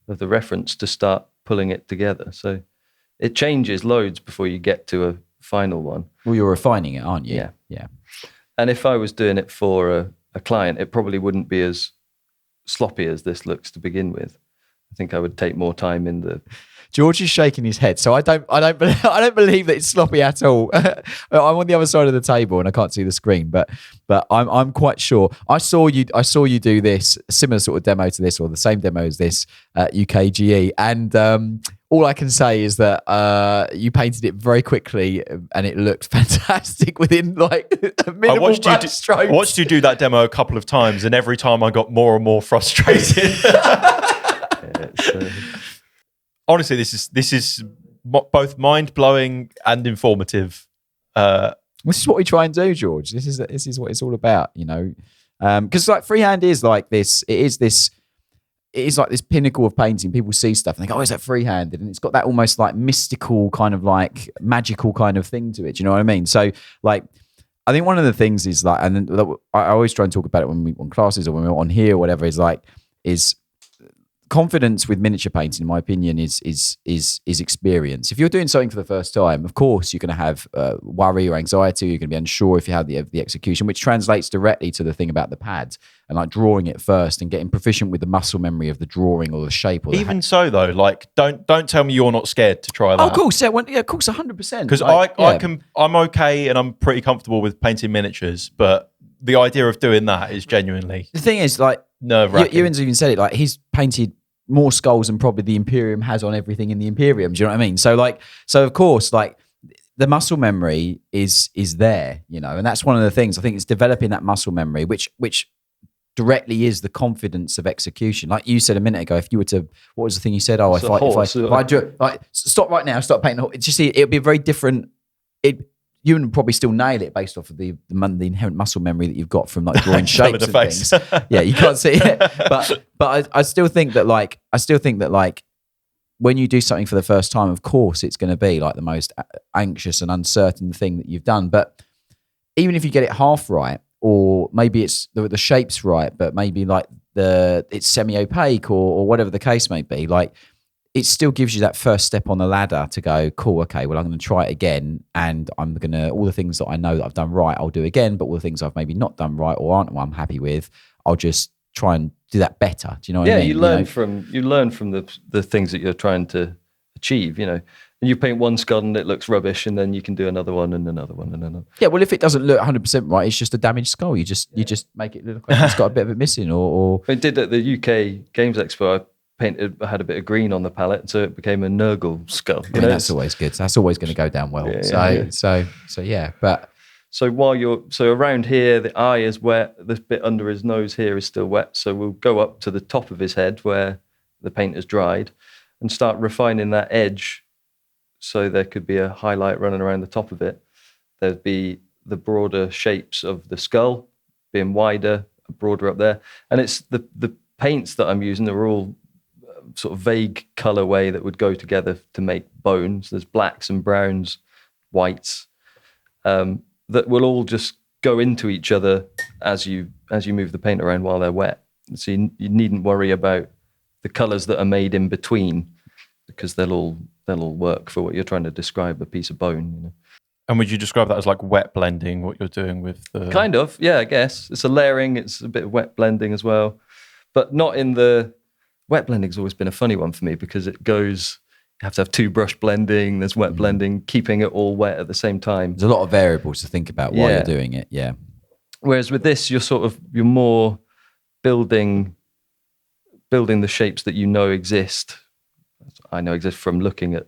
B: the reference to start pulling it together. So it changes loads before you get to a final one.
C: Well, you're refining it, aren't you?
B: Yeah. And if I was doing it for a client, it probably wouldn't be as sloppy as this looks to begin with. I think I would take more time in the...
C: George is shaking his head, so I don't believe that it's sloppy at all. I'm on the other side of the table and I can't see the screen, but I'm quite sure. I saw you do this similar sort of demo to this, or the same demo as this at UKGE, and all I can say is that you painted it very quickly and it looked fantastic within like a minimal brush strokes.
A: I watched you do that demo a couple of times, and every time I got more and more frustrated. Honestly, this is both mind-blowing and informative.
C: This is what we try and do, George. This is what it's all about, you know. Because like freehand is like this. It is like this pinnacle of painting. People see stuff and they go, "Oh, is that freehanded?" And it's got that almost like mystical kind of like magical kind of thing to it. Do you know what I mean? So like, I think one of the things is like, and I always try and talk about it when we on classes or when we're on here or whatever. Is confidence with miniature painting, in my opinion, is experience. If you're doing something for the first time, of course you're going to have worry or anxiety. You're going to be unsure if you have the execution, which translates directly to the thing about the pads and like drawing it first and getting proficient with the muscle memory of the drawing or the shape. Or
A: even so, though, like don't tell me you're not scared to try that.
C: Oh, of course, of course, 100%.
A: Because I'm okay and I'm pretty comfortable with painting miniatures, but the idea of doing that is genuinely
C: the thing is like
A: nerve-wracking.
C: Ewan's even said it, like he's painted more skulls than probably the Imperium has on everything in the Imperium. Do you know what I mean? So of course, like the muscle memory is there, you know, and that's one of the things. I think it's developing that muscle memory, which directly is the confidence of execution. Like you said a minute ago, if you were to, what was the thing you said? Oh, if I do it, like, stop right now, stop painting. Just see, it'd be a very different. You would probably still nail it based off of the inherent muscle memory that you've got from like drawing shapes and things. Yeah, you can't see it, but I still think that like when you do something for the first time, of course it's going to be like the most anxious and uncertain thing that you've done. But even if you get it half right, or maybe it's the shape's right, but maybe like it's semi-opaque or whatever the case may be, like it still gives you that first step on the ladder to go, cool, okay, well, I'm going to try it again. And I'm going to, all the things that I know that I've done right, I'll do again. But all the things I've maybe not done right or aren't what I'm happy with, I'll just try and do that better. Do you know what I mean?
B: You learn from the things that you're trying to achieve, you know. And you paint one skull and it looks rubbish, and then you can do another one and another one and another.
C: Yeah, well, if it doesn't look 100% right, it's just a damaged skull. You just make it look like it's got a bit of it missing. Or
B: I did at the UK Games Expo. I had a bit of green on the palette, so it became a Nurgle skull.
C: I mean, that's always good. That's always going to go down well. So yeah. But
B: so around here, the eye is wet. This bit under his nose here is still wet. So we'll go up to the top of his head where the paint has dried, and start refining that edge. So there could be a highlight running around the top of it. There'd be the broader shapes of the skull being wider, broader up there, and it's the paints that I'm using are all sort of vague colorway that would go together to make bones. There's blacks and browns, whites, that will all just go into each other as you move the paint around while they're wet. So you needn't worry about the colours that are made in between, because they'll all work for what you're trying to describe, a piece of bone. You know?
A: And would you describe that as like wet blending, what you're doing with the...
B: Kind of, yeah, I guess. It's a layering, it's a bit of wet blending as well. But not in the... Wet blending's always been a funny one for me, because it goes... You have to have two brush blending, there's wet blending, keeping it all wet at the same time.
C: There's a lot of variables to think about while you're doing it, yeah.
B: Whereas with this, you're more building the shapes that you know exist. I know exist from looking at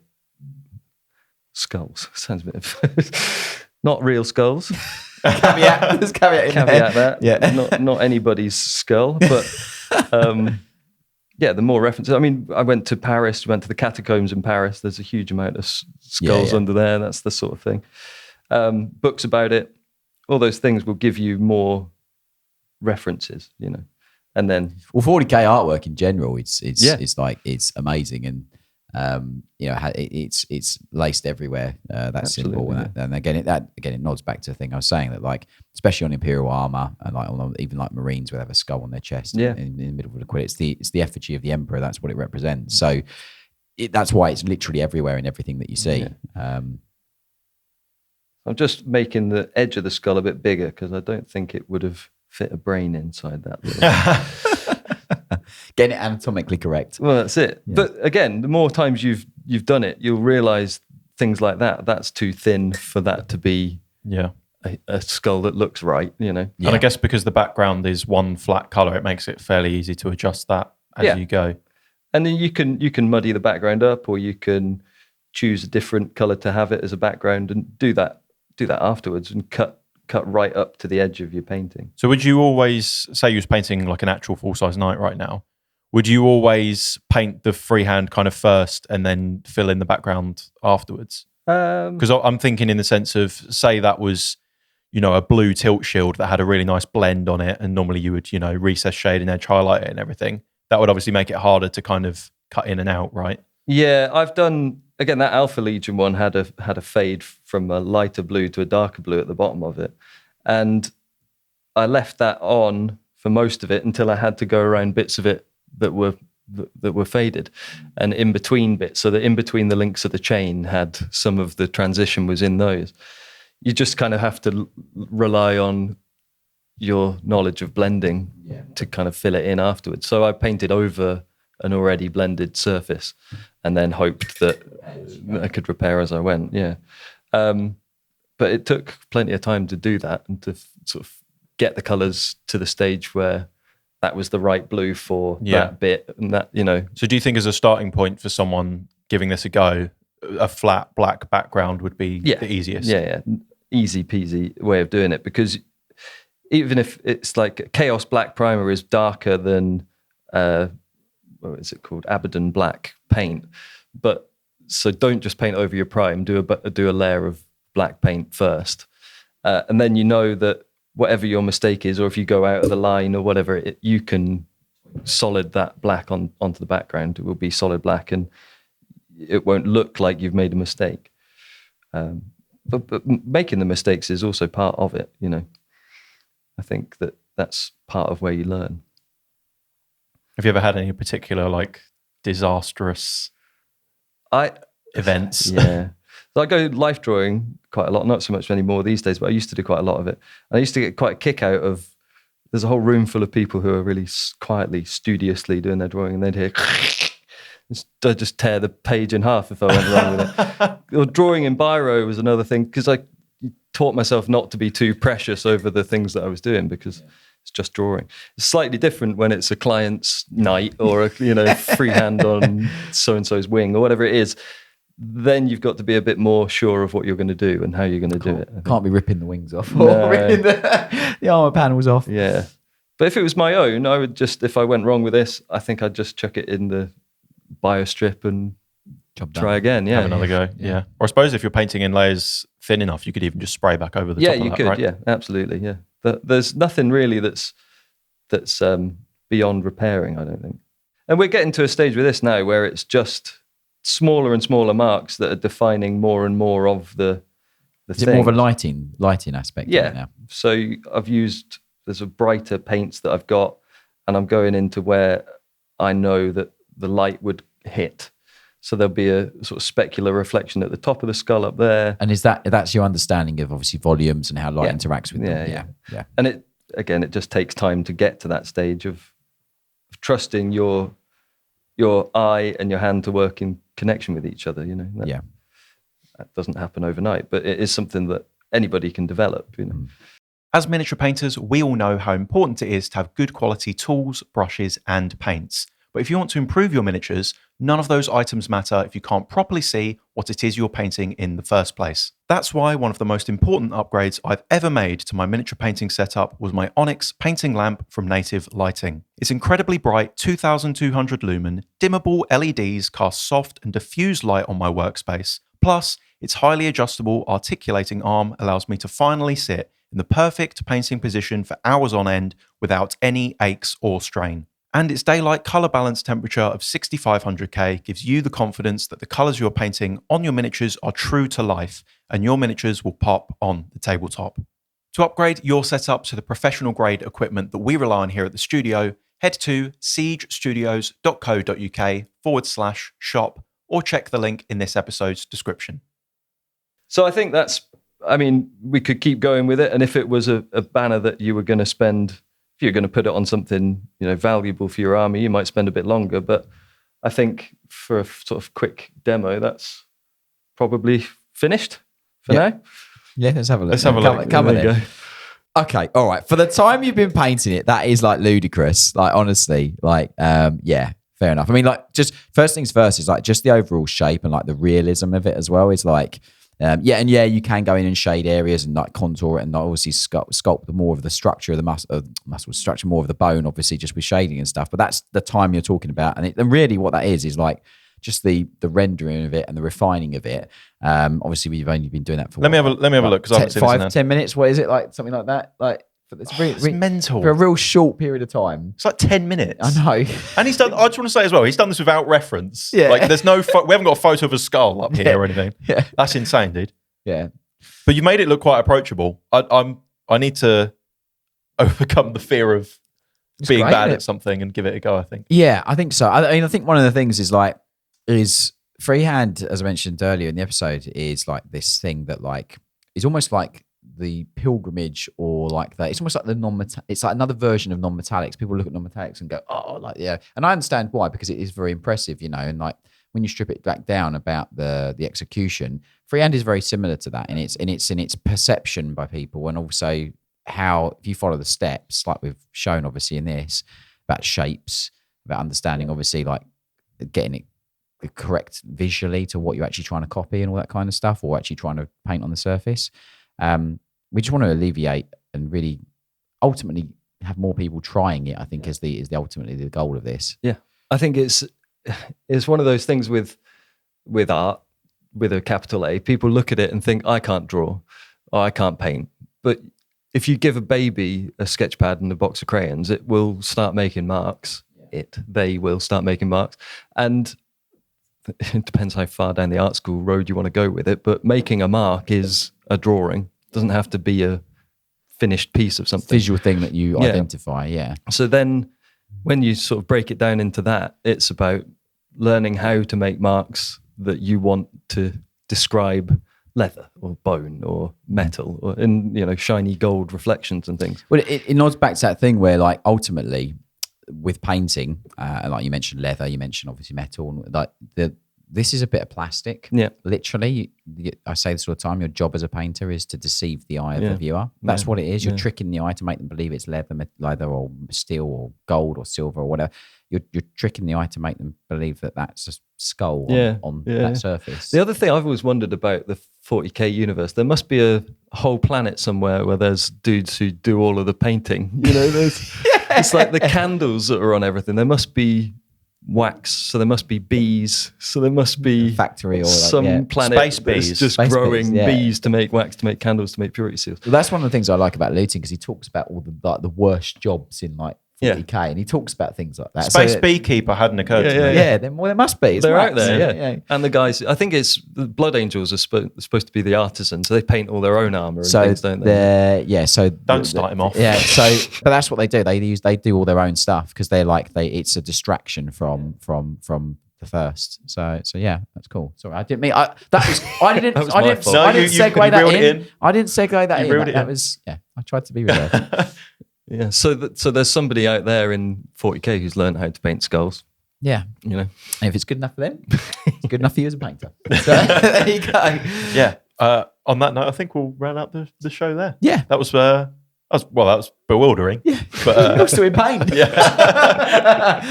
B: skulls. Sounds a bit not real skulls.
C: There's caveat
B: that. Yeah. Not anybody's skull, but the more references. I mean, I went to Paris, went to the catacombs in Paris. There's a huge amount of skulls under there. That's the sort of thing. Books about it, all those things will give you more references, you know. And then,
C: 40K artwork in general, it's like, it's amazing, and it's laced everywhere. That's simple, and again it nods back to the thing I was saying, that like, especially on Imperial armor, and like even like Marines where they have a skull on their chest in the middle of the quilt, it's the effigy of the Emperor. That's what it represents. So that's why it's literally everywhere in everything that you see. I'm
B: just making the edge of the skull a bit bigger, because I don't think it would have fit a brain inside that little.
C: Getting it anatomically correct.
B: Well, that's it. Yeah. But again, the more times you've done it, you'll realize things like that's too thin for that to be a skull that looks right, you know.
A: And I guess because the background is one flat color, it makes it fairly easy to adjust that as you go.
B: And then you can muddy the background up, or you can choose a different color to have it as a background, and do that afterwards, and cut right up to the edge of your painting.
A: So would you always, say you was painting like an actual full-size knight right now, would you always paint the freehand kind of first and then fill in the background afterwards? Because I'm thinking in the sense of, say that was, you know, a blue tilt shield that had a really nice blend on it, and normally you would, you know, recess shade and edge highlight it and everything. That would obviously make it harder to kind of cut in and out, right?
B: Yeah, I've done, again, that Alpha Legion one had a fade from a lighter blue to a darker blue at the bottom of it. And I left that on for most of it until I had to go around bits of it that were faded, and in between bits, so that in between the links of the chain had some of the transition was in those. You just kind of have to rely on your knowledge of blending to kind of fill it in afterwards. So I painted over an already blended surface, and then hoped that I could repair as I went. But it took plenty of time to do that, and to sort of get the colours to the stage where that was the right blue for that bit, and that, you know. So
A: do you think as a starting point for someone giving this a go, a flat black background would be the easiest?
B: Yeah, easy peasy way of doing it, because even if it's like Chaos Black Primer is darker than what is it called, Abaddon Black paint, but so don't just paint over your prime, do a layer of black paint first, and then you know that whatever your mistake is, or if you go out of the line or whatever, you can solid that black onto the background. It will be solid black, and it won't look like you've made a mistake. But making the mistakes is also part of it, you know. I think that's part of where you learn.
A: Have you ever had any particular like disastrous events?
B: Yeah. So I go life drawing quite a lot, not so much anymore these days, but I used to do quite a lot of it. And I used to get quite a kick out of, there's a whole room full of people who are really quietly, studiously doing their drawing, and they'd hear, I'd just tear the page in half if I went wrong with it. Or drawing in biro was another thing, because I taught myself not to be too precious over the things that I was doing, because it's just drawing. It's slightly different when it's a client's night, or a freehand on so-and-so's wing, or whatever it is. Then you've got to be a bit more sure of what you're going to do and how you're going to do it.
C: Can't be ripping the wings off or ripping the armor panels off.
B: Yeah. But if it was my own, I would just, if I went wrong with this, I think I'd just chuck it in the bio strip and try again. Yeah.
A: Have another go. Yeah. Or I suppose if you're painting in layers thin enough, you could even just spray back over the top of that,
B: you could,
A: right?
B: Yeah, absolutely. Yeah. There's nothing really that's beyond repairing, I don't think. And we're getting to a stage with this now where it's just smaller and smaller marks that are defining more and more of the
C: Is it more of a lighting aspect?
B: Yeah.
C: Now?
B: So there's a brighter paints that I've got, and I'm going into where I know that the light would hit. So there'll be a sort of specular reflection at the top of the skull up there.
C: And that's your understanding of obviously volumes and how light interacts with them? Yeah.
B: And it just takes time to get to that stage of trusting your eye and your hand to work in connection with each other. That doesn't happen overnight, but it is something that anybody can develop.
A: As miniature painters, we all know how important it is to have good quality tools, brushes, and paints. But if you want to improve your miniatures, none of those items matter if you can't properly see what it is you're painting in the first place. That's why one of the most important upgrades I've ever made to my miniature painting setup was my Onyx painting lamp from Native Lighting. Its incredibly bright 2200 lumen, dimmable LEDs cast soft and diffused light on my workspace. Plus, its highly adjustable articulating arm allows me to finally sit in the perfect painting position for hours on end without any aches or strain. And its daylight colour balance temperature of 6500K gives you the confidence that the colours you're painting on your miniatures are true to life and your miniatures will pop on the tabletop. To upgrade your setup to the professional grade equipment that we rely on here at the studio, head to siegestudios.co.uk/shop or check the link in this episode's description.
B: So I think we could keep going with it. And if it was a banner that you were going to spend, if you're going to put it on something, valuable for your army, you might spend a bit longer. But I think for a sort of quick demo, that's probably finished for now.
C: Yeah, let's have a look.
A: Let's have a look.
C: Come on. Okay, all right. For the time you've been painting it, that is like ludicrous. Like honestly, fair enough. I mean, like just first things first is like just the overall shape and like the realism of it as well is like. You can go in and shade areas and like contour it and obviously sculpt more of the structure of the muscle structure, more of the bone, obviously just with shading and stuff. But that's the time you're talking about, and really what that is like just the rendering of it and the refining of it. Obviously, we've only been doing that for.
A: Let me have a look because I haven't seen this
C: 10 minutes. What is it like? Something like that? Like.
A: It's mental.
C: For a real short period of time.
A: It's like 10 minutes.
C: I know.
A: And I just want to say as well, he's done this without reference.
C: Yeah.
A: Like there's we haven't got a photo of a skull up here or anything.
C: Yeah.
A: That's insane, dude.
C: Yeah.
A: But you made it look quite approachable. I need to overcome the fear of being bad at something and give it a go, I think.
C: Yeah, I think so. I think one of the things is freehand, as I mentioned earlier in the episode, is like this thing that like is almost like the pilgrimage or like that. It's almost like it's like another version of non-metallics. People look at non-metallics and go, oh, like, yeah. And I understand why, because it is very impressive, and like when you strip it back down about the execution, freehand is very similar to that in its perception by people, and also how, if you follow the steps, like we've shown obviously in this, about shapes, about understanding obviously like getting it correct visually to what you're actually trying to copy and all that kind of stuff, or actually trying to paint on the surface. We just want to alleviate and really ultimately have more people trying it, I think, is ultimately the goal of this.
B: Yeah. I think it's one of those things with art, with a capital A. People look at it and think, I can't draw, or I can't paint. But if you give a baby a sketch pad and a box of crayons, it will start making marks. They will start making marks. And it depends how far down the art school road you want to go with it, but making a mark is a drawing. It doesn't have to be a finished piece of something.
C: Visual thing that you identify, yeah.
B: So then when you sort of break it down into that, it's about learning how to make marks that you want to describe leather or bone or metal or in shiny gold reflections and things.
C: Well, it nods back to that thing where like ultimately with painting, like you mentioned leather, you mentioned obviously metal, and like this is a bit of plastic. Yeah, literally. I say this all the time. Your job as a painter is to deceive the eye of the viewer. That's what it is. You're tricking the eye to make them believe it's leather or steel or gold or silver or whatever. You're tricking the eye to make them believe that that's a skull on that surface.
B: The other thing I've always wondered about the 40K universe, there must be a whole planet somewhere where there's dudes who do all of the painting. It's like the candles that are on everything. There must be wax, so there must be bees, so there must be
C: a factory or
B: some planet
A: space bees,
B: just
C: space
B: growing bees to make wax, to make candles, to make purity seals.
C: Well, that's one of the things I like about Luton, because he talks about all the worst jobs in like
E: 40k, and he talks about things like that.
A: Space Beekeeper hadn't occurred to me.
E: Yeah, then there must be.
B: They're out there, yeah. And the guys, I think it's the Blood Angels are supposed to be the artisans, so they paint all their own armor and things, don't they?
E: So
A: don't start him off.
E: Yeah, but that's what they do. They do all their own stuff because it's a distraction from the first. So yeah, that's cool. Sorry, I didn't mean I didn't segue that in. I didn't segue that in. That was I tried to be reserved.
B: Yeah, so there's somebody out there in 40k who's learned how to paint skulls.
E: Yeah,
B: and
E: if it's good enough for them, it's good enough for you as a painter. So there you go.
A: Yeah. On that note, I think we'll round out the show there.
E: Yeah,
A: that was bewildering.
E: Yeah,
A: but
E: you're still in pain.
A: Yeah.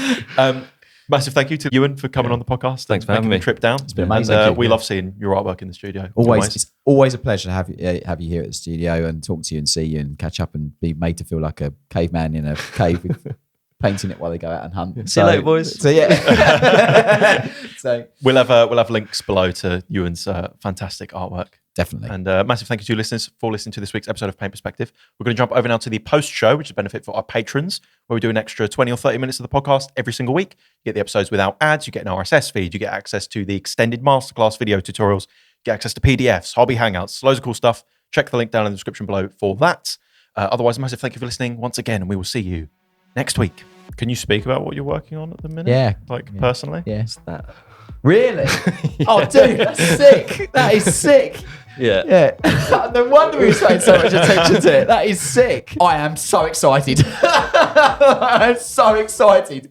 A: Massive thank you to Ewan for coming on the podcast.
B: Thanks for having me.
A: The trip down.
E: It's been amazing.
A: And, we love seeing your artwork in the studio.
E: It's always a pleasure to have you here at the studio and talk to you and see you and catch up and be made to feel like a caveman in a cave with painting it while they go out and hunt.
B: See you later, boys.
E: So yeah.
A: we'll have links below to Ewan's fantastic artwork.
E: Definitely.
A: And massive thank you to listeners for listening to this week's episode of Paint Perspective. We're going to jump over now to the post show, which is a benefit for our patrons, where we do an extra 20 or 30 minutes of the podcast every single week. You get the episodes without ads, you get an RSS feed, you get access to the extended masterclass video tutorials, you get access to PDFs, hobby hangouts, loads of cool stuff. Check the link down in the description below for that. Otherwise, a massive thank you for listening once again, and we will see you next week. Can you speak about what you're working on at the minute?
E: Yeah.
A: Personally?
E: Yes. That. Really? Yeah. Oh, dude, that's sick. That is sick.
B: Yeah.
E: No wonder we were paying so much attention to it. That is sick. I am so excited. I'm so excited.